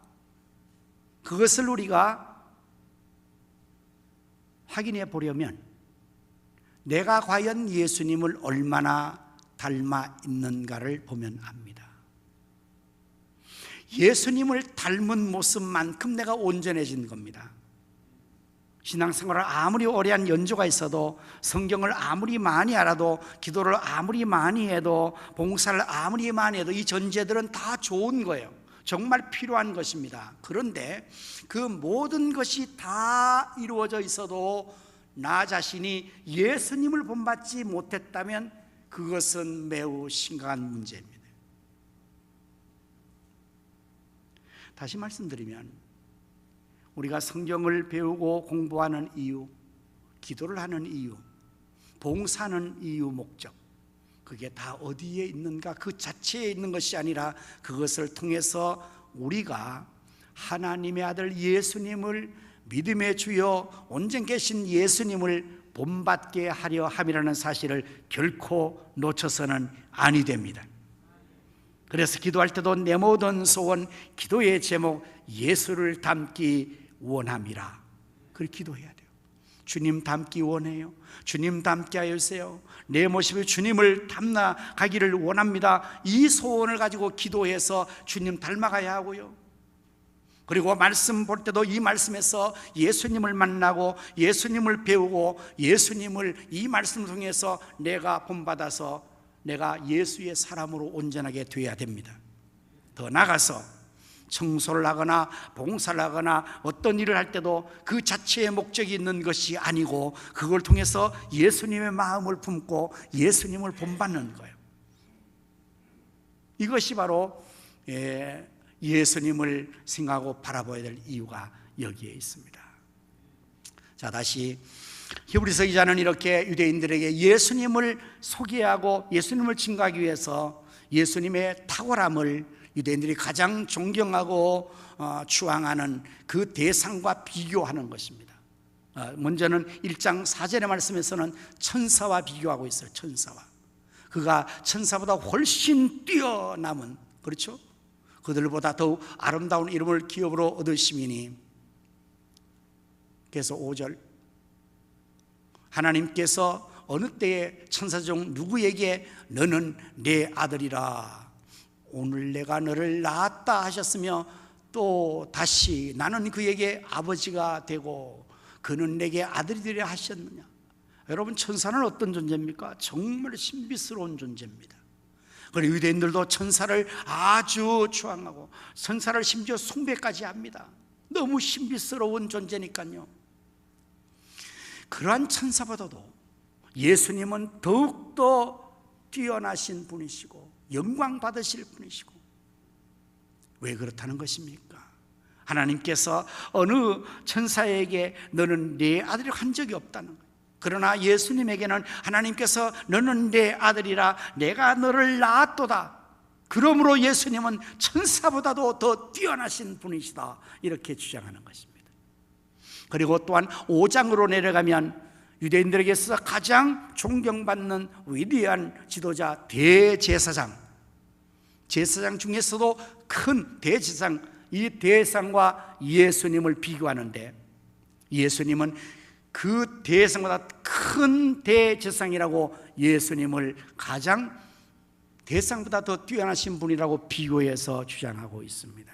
그것을 우리가 확인해 보려면 내가 과연 예수님을 얼마나 닮아 있는가를 보면 압니다. 예수님을 닮은 모습만큼 내가 온전해진 겁니다. 신앙생활을 아무리 오래한 연조가 있어도, 성경을 아무리 많이 알아도, 기도를 아무리 많이 해도, 봉사를 아무리 많이 해도 이 전제들은 다 좋은 거예요. 정말 필요한 것입니다. 그런데 그 모든 것이 다 이루어져 있어도 나 자신이 예수님을 본받지 못했다면 그것은 매우 심각한 문제입니다. 다시 말씀드리면 우리가 성경을 배우고 공부하는 이유, 기도를 하는 이유, 봉사하는 이유, 목적, 그게 다 어디에 있는가, 그 자체에 있는 것이 아니라 그것을 통해서 우리가 하나님의 아들 예수님을 믿음의 주여 온전 계신 예수님을 본받게 하려 함이라는 사실을 결코 놓쳐서는 아니 됩니다. 그래서 기도할 때도 내 모든 소원, 기도의 제목 예수를 닮기 원함이라. 그렇게 기도해야 돼요. 주님 닮기 원해요. 주님 닮게 하여 주세요. 내 모습이 주님을 닮아가기를 원합니다. 이 소원을 가지고 기도해서 주님 닮아가야 하고요. 그리고 말씀 볼 때도 이 말씀에서 예수님을 만나고 예수님을 배우고 예수님을 이 말씀 통해서 내가 본받아서 내가 예수의 사람으로 온전하게 되어야 됩니다. 더 나아가서 청소를 하거나 봉사를 하거나 어떤 일을 할 때도 그 자체의 목적이 있는 것이 아니고 그걸 통해서 예수님의 마음을 품고 예수님을 본받는 거예요. 이것이 바로 예수님을 생각하고 바라봐야 될 이유가 여기에 있습니다. 자, 다시 히브리서 기자는 이렇게 유대인들에게 예수님을 소개하고 예수님을 증거하기 위해서 예수님의 탁월함을 유대인들이 가장 존경하고 추앙하는 그 대상과 비교하는 것입니다. 먼저는 1장 4절의 말씀에서는 천사와 비교하고 있어요. 천사와. 그가 천사보다 훨씬 뛰어남은, 그렇죠? 그들보다 더욱 아름다운 이름을 기업으로 얻으심이니. 그래서 5절, 하나님께서 어느 때에 천사 중 누구에게 너는 내 아들이라, 오늘 내가 너를 낳았다 하셨으며 또 다시 나는 그에게 아버지가 되고 그는 내게 아들이 되려 하셨느냐. 여러분, 천사는 어떤 존재입니까? 정말 신비스러운 존재입니다. 그리고 유대인들도 천사를 아주 추앙하고 천사를 심지어 숭배까지 합니다. 너무 신비스러운 존재니까요. 그러한 천사보다도 예수님은 더욱더 뛰어나신 분이시고 영광 받으실 분이시고. 왜 그렇다는 것입니까? 하나님께서 어느 천사에게 너는 내 아들이라고 한 적이 없다는 거예요. 그러나 예수님에게는 하나님께서 너는 내 아들이라 내가 너를 낳았도다. 그러므로 예수님은 천사보다도 더 뛰어나신 분이시다, 이렇게 주장하는 것입니다. 그리고 또한 5장으로 내려가면 유대인들에게 있어서 가장 존경받는 위대한 지도자 대제사장, 제사장 중에서도 큰 대제사장, 이 대제사장과 예수님을 비교하는데 예수님은 그 대제사장보다 큰 대제사장이라고 예수님을 가장 대제사장보다 더 뛰어나신 분이라고 비교해서 주장하고 있습니다.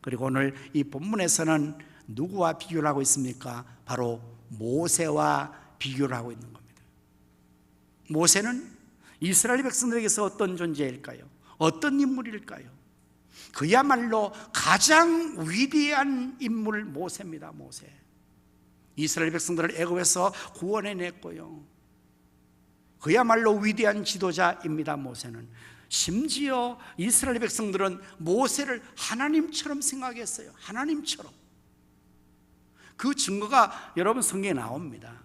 그리고 오늘 이 본문에서는 누구와 비교를 하고 있습니까? 바로 모세와 비교를 하고 있는 겁니다. 모세는 이스라엘 백성들에게서 어떤 존재일까요? 어떤 인물일까요? 그야말로 가장 위대한 인물 모세입니다. 모세. 이스라엘 백성들을 애굽에서 구원해냈고요. 그야말로 위대한 지도자입니다. 모세는. 심지어 이스라엘 백성들은 모세를 하나님처럼 생각했어요. 하나님처럼. 그 증거가 여러분 성경에 나옵니다.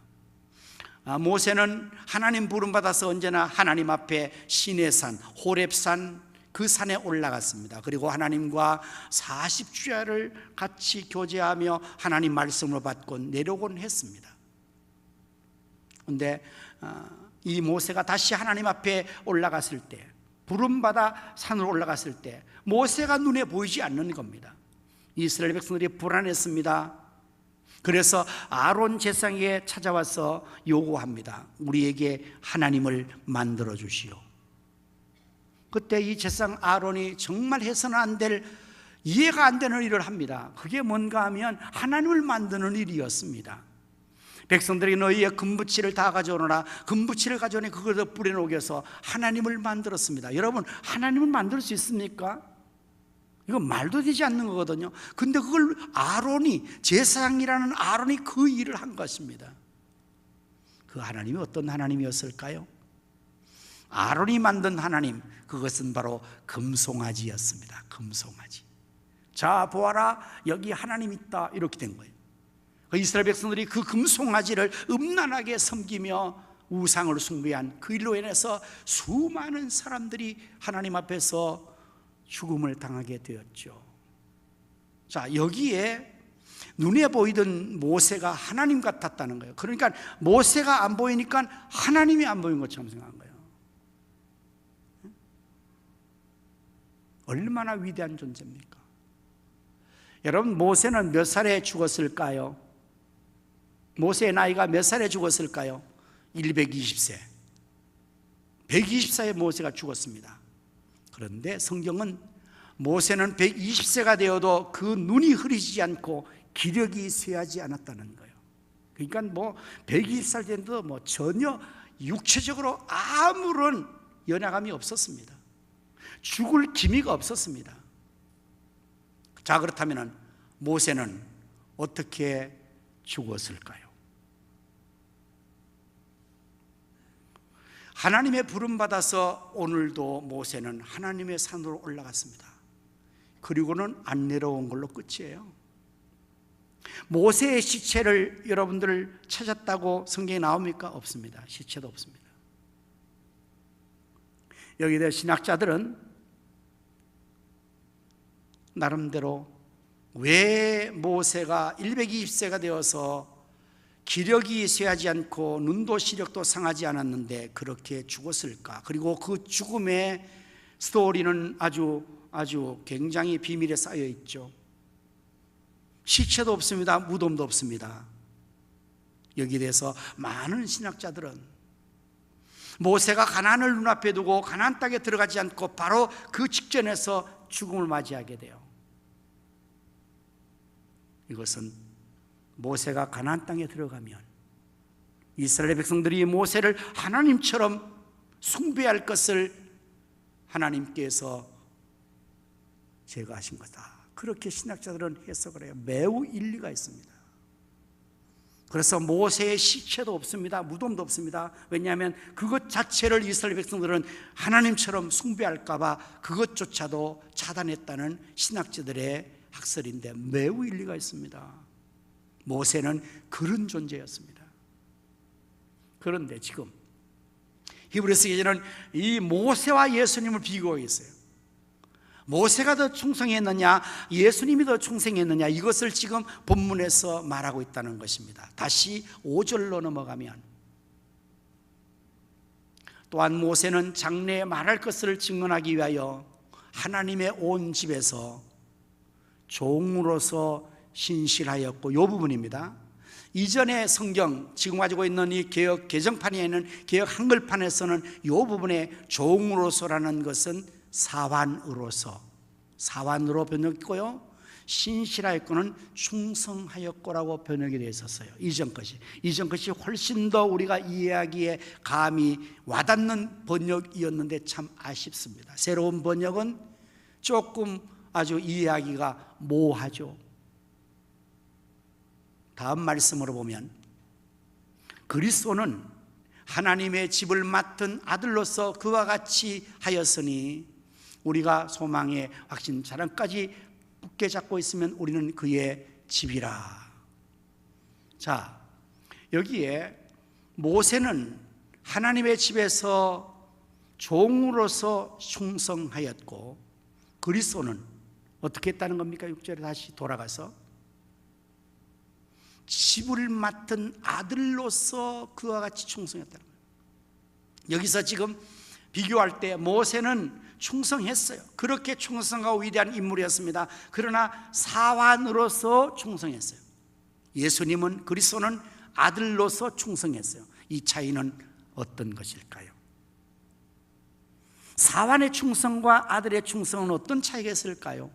모세는 하나님 부름받아서 언제나 하나님 앞에 시내산, 호렙산, 그 산에 올라갔습니다. 그리고 하나님과 40주야를 같이 교제하며 하나님 말씀을 받고 내려오곤 했습니다. 그런데 이 모세가 다시 하나님 앞에 올라갔을 때, 부름받아 산으로 올라갔을 때 모세가 눈에 보이지 않는 겁니다. 이스라엘 백성들이 불안했습니다. 그래서 아론 제사장에게 찾아와서 요구합니다. 우리에게 하나님을 만들어 주시오. 그때 이 제사장 아론이 정말 해서는 안 될, 이해가 안 되는 일을 합니다. 그게 뭔가 하면 하나님을 만드는 일이었습니다. 백성들이 너희의 금붙이를 다 가져오너라. 금붙이를 가져오니 그것을 뿌려놓여서 하나님을 만들었습니다. 여러분, 하나님을 만들 수 있습니까? 이건 말도 되지 않는 거거든요. 근데 그걸 아론이, 제사장이라는 아론이 그 일을 한 것입니다. 그 하나님이 어떤 하나님이었을까요? 아론이 만든 하나님, 그것은 바로 금송아지였습니다. 금송아지. 자, 보아라, 여기 하나님 있다, 이렇게 된 거예요. 이스라엘 백성들이 그 금송아지를 음란하게 섬기며 우상을 숭배한 그 일로 인해서 수많은 사람들이 하나님 앞에서 죽음을 당하게 되었죠. 자, 여기에 눈에 보이던 모세가 하나님 같았다는 거예요. 그러니까 모세가 안 보이니까 하나님이 안 보인 것처럼 생각한 거예요. 얼마나 위대한 존재입니까? 여러분, 모세는 몇 살에 죽었을까요? 모세의 나이가 몇 살에 죽었을까요? 120세. 120세에 모세가 죽었습니다. 그런데 성경은 모세는 120세가 되어도 그 눈이 흐리지 않고 기력이 쇠하지 않았다는 거예요. 그러니까 120살 된데도 전혀 육체적으로 아무런 연약함이 없었습니다. 죽을 기미가 없었습니다. 자, 그렇다면 모세는 어떻게 죽었을까요? 하나님의 부름 받아서 오늘도 모세는 하나님의 산으로 올라갔습니다. 그리고는 안 내려온 걸로 끝이에요. 모세의 시체를 여러분들 찾았다고 성경에 나옵니까? 없습니다. 시체도 없습니다. 여기에 대해 신학자들은 나름대로 왜 모세가 120세가 되어서 기력이 쇠하지 않고 눈도 시력도 상하지 않았는데 그렇게 죽었을까? 그리고 그 죽음의 스토리는 아주 굉장히 비밀에 쌓여 있죠. 시체도 없습니다. 무덤도 없습니다. 여기에 대해서 많은 신학자들은 모세가 가나안을 눈앞에 두고 가나안 땅에 들어가지 않고 바로 그 직전에서 죽음을 맞이하게 돼요. 이것은 모세가 가나안 땅에 들어가면 이스라엘 백성들이 모세를 하나님처럼 숭배할 것을 하나님께서 제거하신 거다. 그렇게 신학자들은 해석을 해요. 매우 일리가 있습니다. 그래서 모세의 시체도 없습니다. 무덤도 없습니다. 왜냐하면 그것 자체를 이스라엘 백성들은 하나님처럼 숭배할까 봐 그것조차도 차단했다는 신학자들의 학설인데 매우 일리가 있습니다. 모세는 그런 존재였습니다. 그런데 지금 히브리서 기자는 이 모세와 예수님을 비교하고 있어요. 모세가 더 충성했느냐, 예수님이 더 충성했느냐, 이것을 지금 본문에서 말하고 있다는 것입니다. 다시 5절로 넘어가면, 또한 모세는 장래에 말할 것을 증언하기 위하여 하나님의 온 집에서 종으로서 신실하였고, 이 부분입니다. 이전의 성경, 지금 가지고 있는 이 개역 개정판에 있는 개역 한글판에서는 이 부분에 종으로서라는 것은 사완으로 번역했고요, 신실하였고는 충성하였고라고 번역이 되어 있었어요. 이전 것이 훨씬 더 우리가 이해하기에 감이 와닿는 번역이었는데 참 아쉽습니다. 새로운 번역은 조금 아주 이해하기가 모호하죠. 다음 말씀으로 보면, 그리스도는 하나님의 집을 맡은 아들로서 그와 같이 하였으니 우리가 소망의 확신 자랑까지 굳게 잡고 있으면 우리는 그의 집이라. 자, 여기에 모세는 하나님의 집에서 종으로서 충성하였고, 그리스도는 어떻게 했다는 겁니까? 6절에 다시 돌아가서 집을 맡은 아들로서 그와 같이 충성했다는 거예요. 여기서 지금 비교할 때 모세는 충성했어요. 그렇게 충성하고 위대한 인물이었습니다. 그러나 사완으로서 충성했어요. 예수님은, 그리스도는 아들로서 충성했어요. 이 차이는 어떤 것일까요? 사완의 충성과 아들의 충성은 어떤 차이가 있을까요?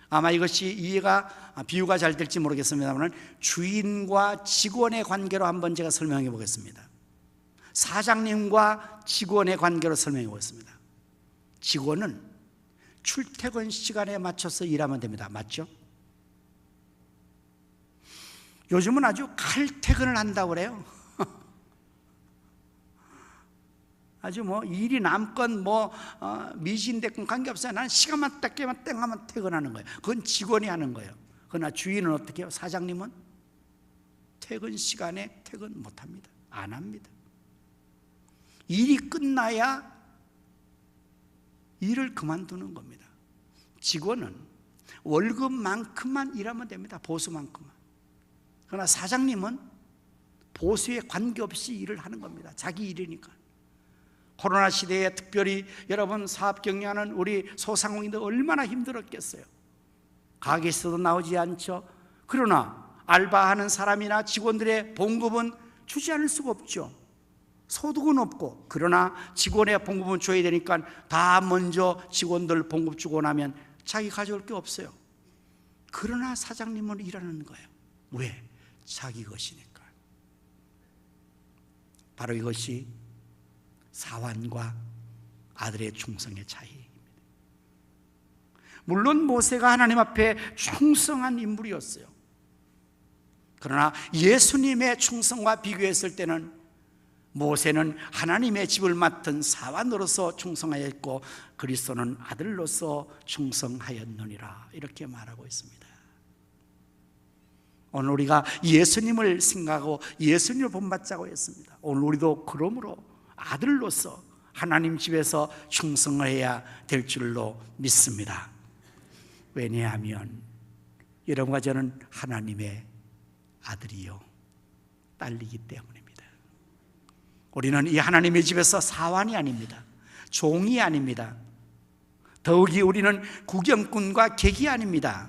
아마 이것이 비유가 잘 될지 모르겠습니다만 주인과 직원의 관계로 한번 제가 설명해 보겠습니다. 사장님과 직원의 관계로 설명해 보겠습니다. 직원은 출퇴근 시간에 맞춰서 일하면 됩니다. 맞죠? 요즘은 아주 칼퇴근을 한다고 그래요. 아주 일이 남건 미진됐건 관계없어요. 나는 시간만 딱 깨면 땡하면 퇴근하는 거예요. 그건 직원이 하는 거예요. 그러나 주인은 어떻게 해요? 사장님은 퇴근 시간에 퇴근 못합니다. 안 합니다. 일이 끝나야 일을 그만두는 겁니다. 직원은 월급만큼만 일하면 됩니다. 보수만큼만. 그러나 사장님은 보수에 관계없이 일을 하는 겁니다. 자기 일이니까. 코로나 시대에 특별히 여러분 사업 경영하는 우리 소상공인들 얼마나 힘들었겠어요. 가게에서도 나오지 않죠. 그러나 알바하는 사람이나 직원들의 봉급은 주지 않을 수가 없죠. 소득은 없고, 그러나 직원의 봉급은 줘야 되니까 다 먼저 직원들 봉급 주고 나면 자기 가져올 게 없어요. 그러나 사장님은 일하는 거예요. 왜? 자기 것이니까. 바로 이것이 사환과 아들의 충성의 차이입니다. 물론 모세가 하나님 앞에 충성한 인물이었어요. 그러나 예수님의 충성과 비교했을 때는 모세는 하나님의 집을 맡은 사환으로서 충성하였고 그리스도는 아들로서 충성하였느니라, 이렇게 말하고 있습니다. 오늘 우리가 예수님을 생각하고 예수님을 본받자고 했습니다. 오늘 우리도 그러므로 아들로서 하나님 집에서 충성을 해야 될 줄로 믿습니다. 왜냐하면 여러분과 저는 하나님의 아들이요 딸이기 때문입니다. 우리는 이 하나님의 집에서 사환이 아닙니다. 종이 아닙니다. 더욱이 우리는 구경꾼과 객이 아닙니다.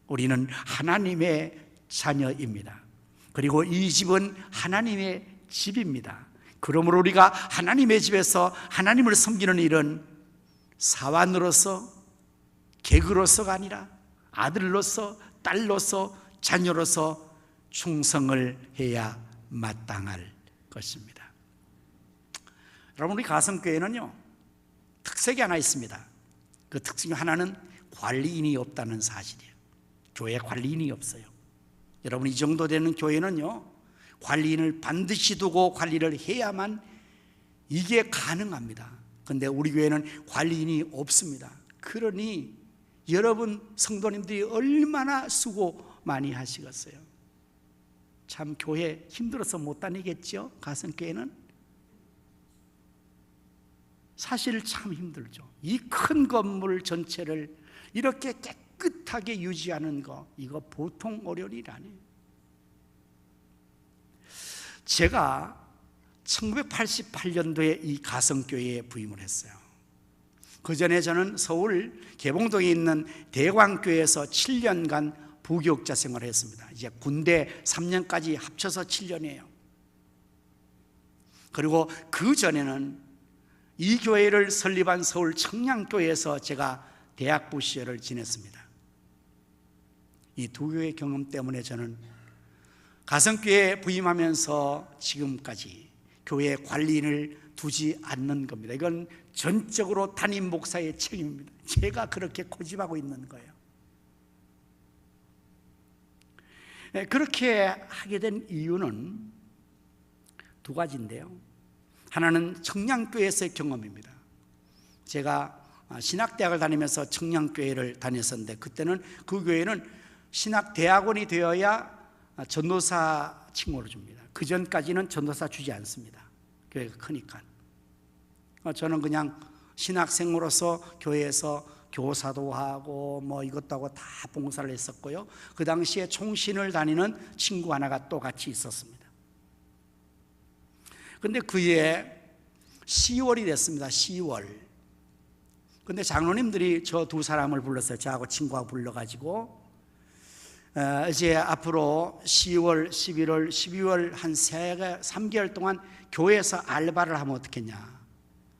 우리는 하나님의 자녀입니다. 그리고 이 집은 하나님의 집입니다. 그러므로 우리가 하나님의 집에서 하나님을 섬기는 일은 사환으로서, 객으로서가 아니라 아들로서, 딸로서, 자녀로서 충성을 해야 마땅할 것입니다. 여러분, 우리 가성교회는요 특색이 하나 있습니다. 그 특징 중 하나는 관리인이 없다는 사실이에요. 교회 관리인이 없어요. 여러분, 이 정도 되는 교회는요 관리인을 반드시 두고 관리를 해야만 이게 가능합니다. 그런데 우리 교회는 관리인이 없습니다. 그러니 여러분 성도님들이 얼마나 수고 많이 하시겠어요. 참 교회 힘들어서 못 다니겠죠. 가성교회는 사실 참 힘들죠. 이 큰 건물 전체를 이렇게 깨끗하게 유지하는 거, 이거 보통 어려운 일 아니에요. 제가 1988년도에 이 가성교회에 부임을 했어요. 그 전에 저는 서울 개봉동에 있는 대광교회에서 7년간 부교육자 생활을 했습니다. 이제 군대 3년까지 합쳐서 7년이에요. 그리고 그 전에는 이 교회를 설립한 서울 청량교회에서 제가 대학부 시절을 지냈습니다. 이 두 교회 경험 때문에 저는 가성교회에 부임하면서 지금까지 교회 관리인을 두지 않는 겁니다. 이건 전적으로 담임 목사의 책임입니다. 제가 그렇게 고집하고 있는 거예요. 그렇게 하게 된 이유는 두 가지인데요. 하나는 청량교회에서의 경험입니다. 제가 신학대학을 다니면서 청량교회를 다녔었는데, 그때는 그 교회는 신학대학원이 되어야 전도사 칭호를 줍니다. 그 전까지는 전도사 주지 않습니다. 교회가 크니까. 저는 그냥 신학생으로서 교회에서 교사도 하고 뭐 이것도 하고 다 봉사를 했었고요. 그 당시에 총신을 다니는 친구 하나가 또 같이 있었습니다. 근데 그해 10월이 됐습니다. 10월. 근데 장로님들이 저 두 사람을 불렀어요. 저하고 친구하고 불러가지고 이제 앞으로 10월, 11월, 12월 한 3개월 동안 교회에서 알바를 하면 어떻겠냐.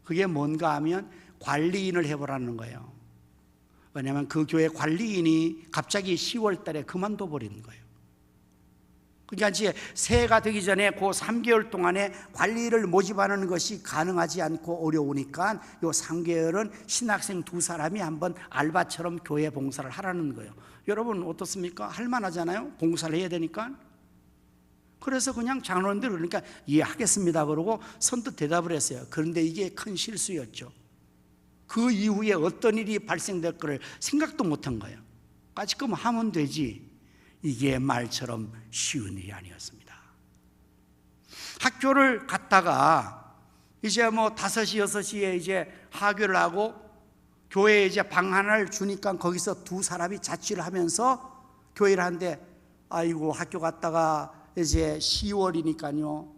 그게 뭔가 하면 관리인을 해보라는 거예요. 왜냐하면 그 교회 관리인이 갑자기 10월 달에 그만둬 버리는 거예요. 그러니까 이제 새해가 되기 전에 그 3개월 동안에 관리를 모집하는 것이 가능하지 않고 어려우니까 요 3개월은 신학생 두 사람이 한번 알바처럼 교회 봉사를 하라는 거예요. 여러분 어떻습니까? 할만하잖아요. 봉사를 해야 되니까. 그래서 그냥 장로님들 그러니까 이해하겠습니다 그러고 선뜻 대답을 했어요. 그런데 이게 큰 실수였죠. 그 이후에 어떤 일이 발생될 거를 생각도 못한 거예요. 까짓거면 하면 되지. 이게 말처럼 쉬운 일이 아니었습니다. 학교를 갔다가 이제 뭐 5시, 6시에 이제 하교를 하고 교회에 이제 방 하나를 주니까 거기서 두 사람이 자취를 하면서 교회를 하는데, 아이고 학교 갔다가 이제 10월이니까요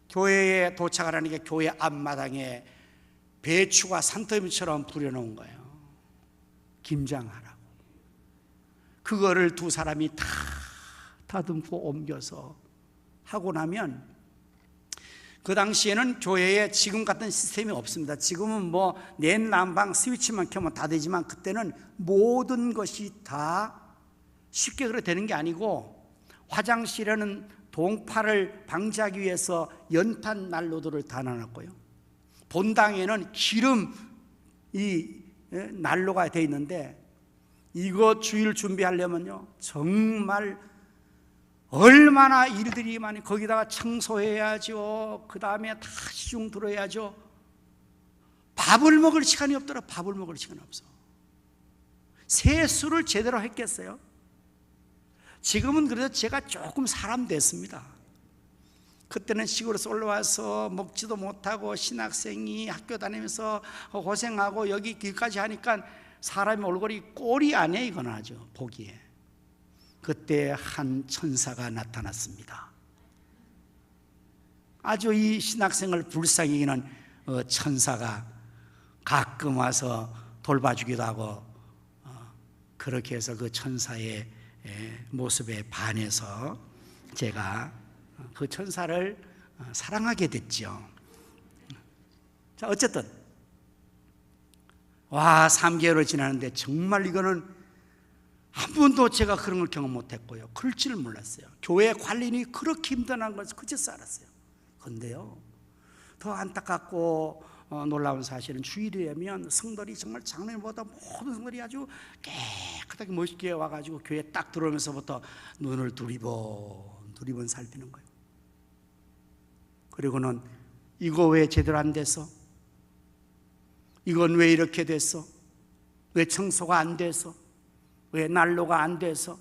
교회에 도착을 하니까 교회 앞마당에 배추가 산더미처럼 뿌려놓은 거예요. 김장하라고. 그거를 두 사람이 다 다듬고 옮겨서 하고 나면, 그 당시에는 교회에 지금 같은 시스템이 없습니다. 지금은 뭐 내난방 스위치만 켜면 다 되지만, 그때는 모든 것이 다 쉽게 그렇게 되는 게 아니고, 화장실에는 동파를 방지하기 위해서 연탄 난로들을 다 놔놨고요, 본당에는 기름 이 난로가 돼 있는데, 이거 주일 준비하려면요 정말 얼마나 일들이 많이, 거기다가 청소해야죠. 그 다음에 다 시중 들어야죠. 밥을 먹을 시간이 없더라. 밥을 먹을 시간이 없어. 세수를 제대로 했겠어요? 지금은 그래도 제가 조금 사람 됐습니다. 그때는 시골에서 올라와서 먹지도 못하고 신학생이 학교 다니면서 고생하고 여기 길까지 하니까 사람의 얼굴이 꼴이 아니에요. 이건 아주 보기에. 그때 한 천사가 나타났습니다. 아주 이 신학생을 불쌍히 여기는 천사가 가끔 와서 돌봐주기도 하고, 그렇게 해서 그 천사의 모습에 반해서 제가 그 천사를 사랑하게 됐죠. 자, 어쨌든 3개월을 지나는데 정말 이거는 한 번도 제가 그런 걸 경험 못했고요, 그럴 줄 몰랐어요. 교회 관리인이 그렇게 힘든 것을 그제서 알았어요. 그런데요, 더 안타깝고 놀라운 사실은 주일이라면 성들이 정말 작년보다 모든 성들이 아주 깨끗하게 멋있게 와가지고 교회에 딱 들어오면서부터 눈을 두리번 살피는 거예요. 그리고는 이거 왜 제대로 안 됐어? 이건 왜 이렇게 됐어? 왜 청소가 안 돼서? 왜 난로가 안 돼서?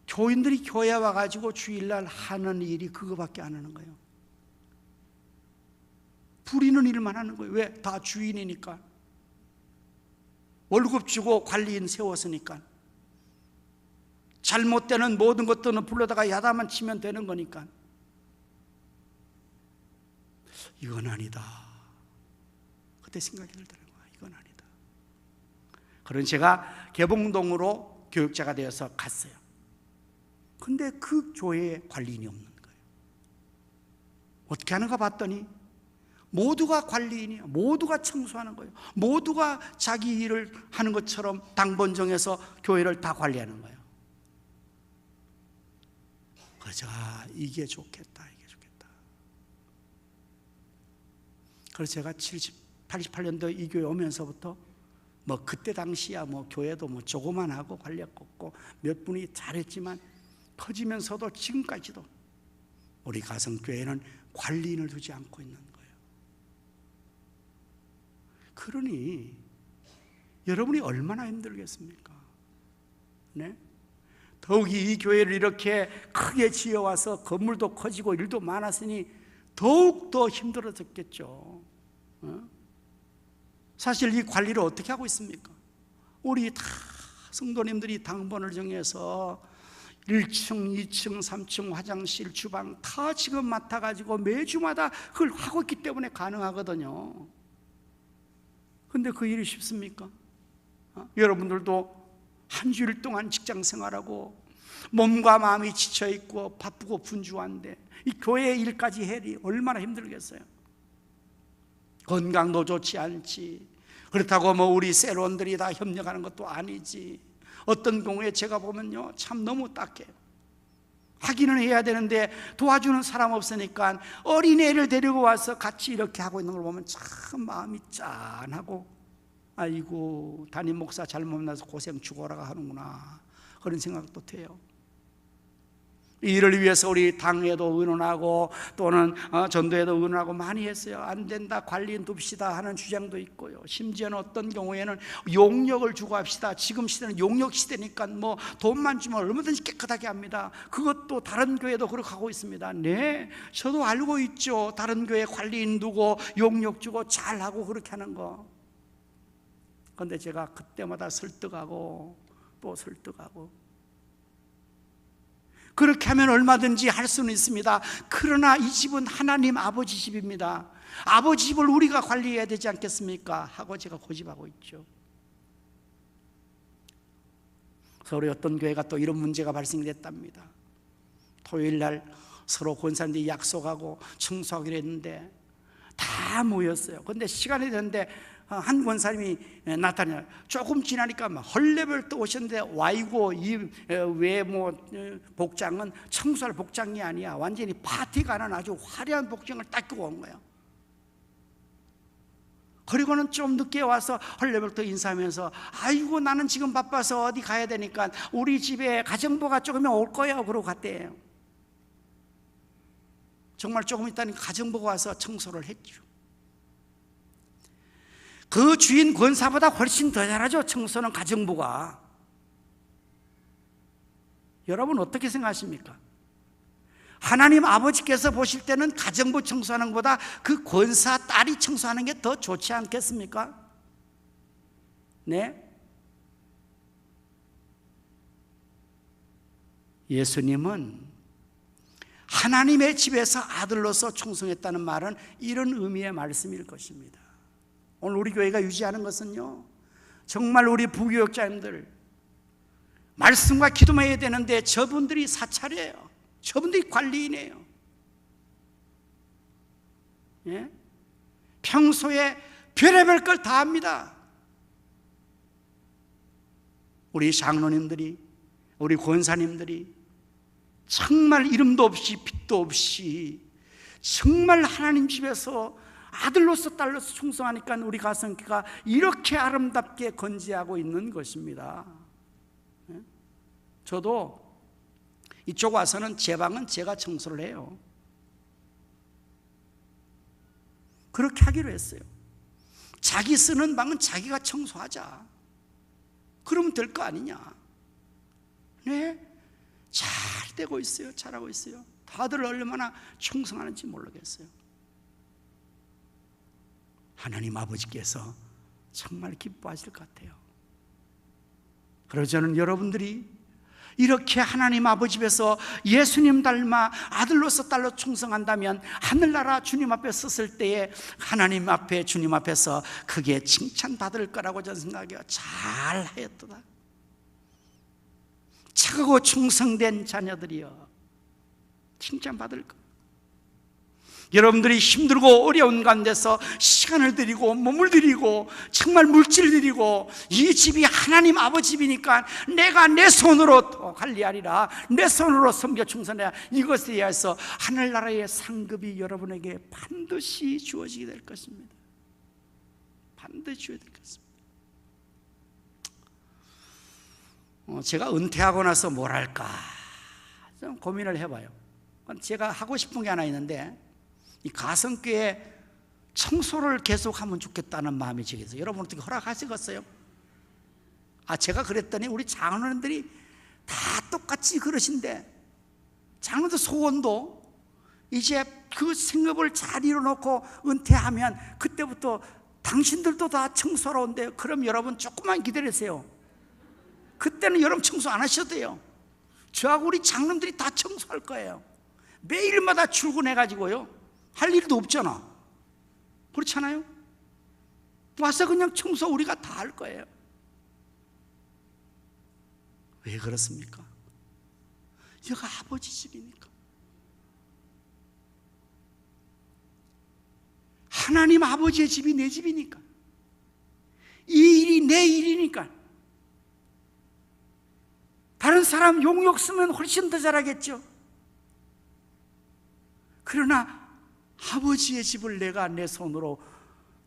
교인들이 교회에 와가지고 주일날 하는 일이 그거밖에 안 하는 거예요. 부리는 일만 하는 거예요. 왜? 다 주인이니까. 월급 주고 관리인 세웠으니까. 잘못되는 모든 것들은 불러다가 야단만 치면 되는 거니까. 이건 아니다. 그때 생각이 들더라고요. 이건 아니다. 그런 제가 개봉동으로 교육자가 되어서 갔어요. 근데 그 교회에 관리인이 없는 거예요. 어떻게 하는가 봤더니 모두가 관리인이에요. 모두가 청소하는 거예요. 모두가 자기 일을 하는 것처럼 당번 정해서 교회를 다 관리하는 거예요. 그래서 이게 좋겠다, 이게 좋겠다. 그래서 제가 88년도 이 교회 오면서부터 뭐 그때 당시야 뭐 교회도 뭐 조그만 하고 관리했고 몇 분이 잘했지만, 커지면서도 지금까지도 우리 가성교회는 관리인을 두지 않고 있는 거예요. 그러니 여러분이 얼마나 힘들겠습니까? 네? 더욱이 이 교회를 이렇게 크게 지어와서 건물도 커지고 일도 많았으니 더욱더 힘들어졌겠죠. 사실 이 관리를 어떻게 하고 있습니까? 우리 다 성도님들이 당번을 정해서 1층, 2층, 3층 화장실, 주방 다 지금 맡아가지고 매주마다 그걸 하고 있기 때문에 가능하거든요. 근데 그 일이 쉽습니까? 여러분들도 한 주일 동안 직장 생활하고 몸과 마음이 지쳐있고 바쁘고 분주한데 이 교회 일까지 해리 얼마나 힘들겠어요? 건강도 좋지 않지. 그렇다고 뭐 우리 세론들이 다 협력하는 것도 아니지. 어떤 경우에 제가 보면요 참 너무 딱해요. 하기는 해야 되는데 도와주는 사람 없으니까 어린애를 데리고 와서 같이 이렇게 하고 있는 걸 보면 참 마음이 짠하고, 아이고 담임 목사 잘못 만나서 고생 죽어라가 하는구나 그런 생각도 돼요. 이 일을 위해서 우리 당에도 의논하고 또는 전도에도 의논하고 많이 했어요. 안 된다, 관리인 둡시다 하는 주장도 있고요. 심지어는 어떤 경우에는 용역을 주고 합시다. 지금 시대는 용역 시대니까 뭐 돈만 주면 얼마든지 깨끗하게 합니다. 그것도 다른 교회도 그렇게 하고 있습니다. 네, 저도 알고 있죠. 다른 교회 관리인 두고 용역 주고 잘하고 그렇게 하는 거. 그런데 제가 그때마다 설득하고 또 설득하고, 그렇게 하면 얼마든지 할 수는 있습니다. 그러나 이 집은 하나님 아버지 집입니다. 아버지 집을 우리가 관리해야 되지 않겠습니까? 하고 제가 고집하고 있죠. 서울의 어떤 교회가 또 이런 문제가 발생됐답니다. 토요일 날 서로 권사님들이 약속하고 청소하기로 했는데 다 모였어요. 그런데 시간이 됐는데 한 권사님이 나타나요. 조금 지나니까 막 헐레벌떡 오셨는데 와이고 이 외모 복장은 청소할 복장이 아니야. 완전히 파티가 하는 아주 화려한 복장을 딱 끼고 온 거예요. 그리고는 좀 늦게 와서 헐레벌떡 인사하면서 아이고 나는 지금 바빠서 어디 가야 되니까 우리 집에 가정부가 조금이면 올 거예요. 그러고 갔대요. 정말 조금 있다니 가정부가 와서 청소를 했죠. 그 주인 권사보다 훨씬 더 잘하죠. 청소는 가정부가. 여러분 어떻게 생각하십니까? 하나님 아버지께서 보실 때는 가정부 청소하는 것보다 그 권사 딸이 청소하는 게 더 좋지 않겠습니까? 네? 예수님은 하나님의 집에서 아들로서 충성했다는 말은 이런 의미의 말씀일 것입니다. 오늘 우리 교회가 유지하는 것은요, 정말 우리 부교육자님들 말씀과 기도만 해야 되는데 저분들이 사찰이에요. 저분들이 관리인이에요. 예? 평소에 별의별 걸 다 합니다. 우리 장로님들이, 우리 권사님들이 정말 이름도 없이 빛도 없이 정말 하나님 집에서 아들로서 딸로서 충성하니까 우리 가성교가 이렇게 아름답게 건재하고 있는 것입니다. 저도 이쪽 와서는 제 방은 제가 청소를 해요. 그렇게 하기로 했어요. 자기 쓰는 방은 자기가 청소하자. 그러면 될 거 아니냐. 네, 잘 되고 있어요. 잘하고 있어요. 다들 얼마나 충성하는지 모르겠어요. 하나님 아버지께서 정말 기뻐하실 것 같아요. 그래서 저는 여러분들이 이렇게 하나님 아버지 집에서 예수님 닮아 아들로서 딸로 충성한다면 하늘나라 주님 앞에 섰을 때에 하나님 앞에 주님 앞에서 크게 칭찬받을 거라고 저는 생각해요. 잘하였도다. 착하고 충성된 자녀들이여 칭찬받을 것. 여러분들이 힘들고 어려운 가운데서 시간을 들이고 몸을 들이고 정말 물질을 들이고 이 집이 하나님 아버지 집이니까 내가 내 손으로 관리하리라, 내 손으로 섬겨 충성해야, 이것에 의해서 하늘나라의 상급이 여러분에게 반드시 주어지게 될 것입니다. 반드시 주어지게 될 것입니다. 제가 은퇴하고 나서 뭘 할까 좀 고민을 해봐요. 제가 하고 싶은 게 하나 있는데 이 가성교회 청소를 계속하면 좋겠다는 마음이 지겠어요. 여러분 어떻게 허락하시겠어요? 제가 그랬더니 우리 장로님들이 다 똑같이 그러신데, 장로들 소원도 이제 그 생업을 잘 이뤄놓고 은퇴하면 그때부터 당신들도 다 청소하러 온대요. 그럼 여러분 조금만 기다리세요. 그때는 여러분 청소 안 하셔도 돼요. 저하고 우리 장로님들이 다 청소할 거예요. 매일마다 출근해가지고요, 할 일도 없잖아. 그렇잖아요? 와서 그냥 청소 우리가 다 할 거예요. 왜 그렇습니까? 여기가 아버지 집이니까. 하나님 아버지의 집이 내 집이니까. 이 일이 내 일이니까. 다른 사람 용역 쓰면 훨씬 더 잘하겠죠. 그러나 아버지의 집을 내가 내 손으로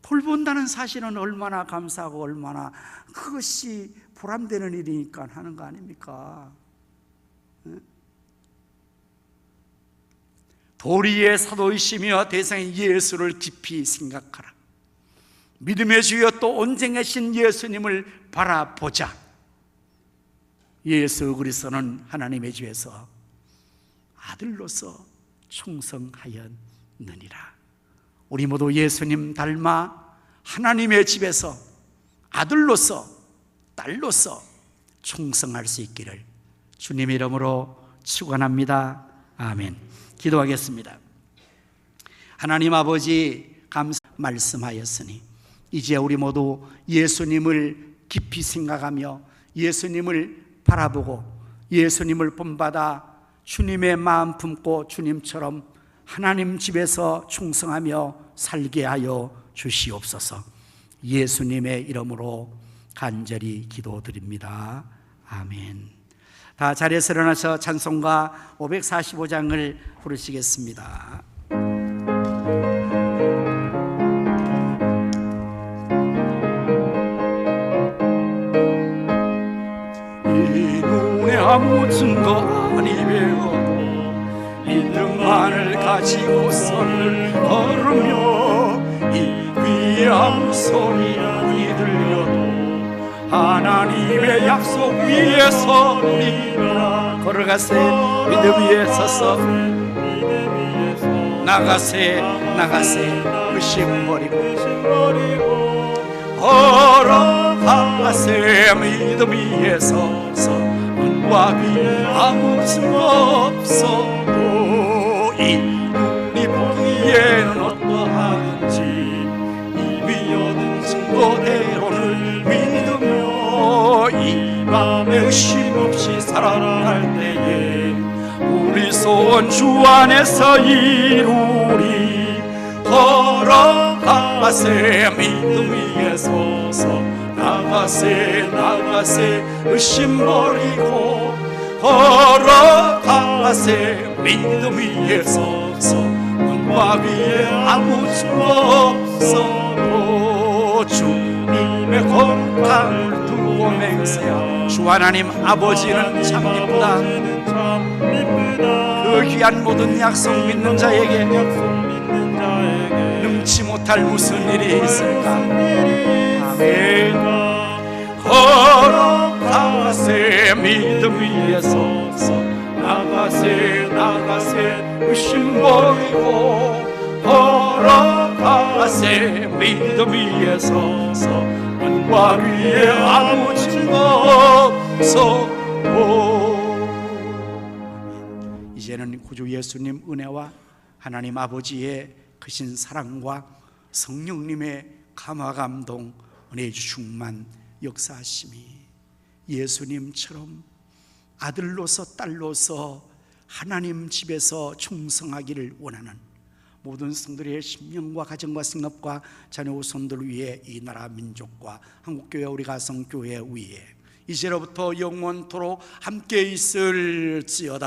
돌본다는 사실은 얼마나 감사하고 얼마나 그것이 보람되는 일이니까 하는 거 아닙니까? 도리의 사도이시며 대상인 예수를 깊이 생각하라. 믿음의 주여 또 온전의 신 예수님을 바라보자. 예수 그리스도는 하나님의 집에서 아들로서 충성하였느니라. 우리 모두 예수님 닮아 하나님의 집에서 아들로서 딸로서 충성할 수 있기를 주님 이름으로 축원합니다. 아멘. 기도하겠습니다. 하나님 아버지 감사 말씀하였으니 이제 우리 모두 예수님을 깊이 생각하며 예수님을 바라보고 예수님을 본받아 주님의 마음 품고 주님처럼 하나님 집에서 충성하며 살게 하여 주시옵소서. 예수님의 이름으로 간절히 기도드립니다. 아멘. 다 자리에서 일어나서 찬송가 545장을 부르시겠습니다. 이 눈에 아무 증거 아니 배워도 믿음만을 가지고 선을 걸으며 이 귀에 아무 소리 아니 들려도 하나님의 약속 위에 서리라. 걸어가세 믿음 위에 서서 나가세 의심 버리고 걸어가세 믿음 위에 서서 눈과 귀에 아무 증거 없어도 이 눈이 보기에는 어떠하든지 이미 얻은 증거대로를 믿으며 이 밤에 의심 없이 살아갈 때에 우리 소원 주 안에서 이루리. 걸어가세 믿음 위에 서서 나가세 의심 버리고 걸어가세 믿음 위에 서서 눈과 귀에 아무 증거 없어도 주님의 거룩함을 두고 맹세하. 주 하나님 아버지는 참 기쁘다. 그 귀한 모든 약속 믿는 자에게 능치 못할 무슨 일이 있을까. 아멘. 걸어가세 믿음 위에 서서 나가세 의심 버리고 걸어가세 믿음 위에 서서 눈과 귀에 아무 증거 없어도. 이제는 구주 예수님 은혜와 하나님 아버지의 크신 사랑과 성령님의 감화 감동 은혜 충만 역사하심이 예수님처럼 아들로서 딸로서 하나님 집에서 충성하기를 원하는 모든 성들의 심령과 가정과 생업과 자녀 후손들 위해 이 나라 민족과 한국교회 우리 가성교회 위에 이제로부터 영원토록 함께 있을지어다.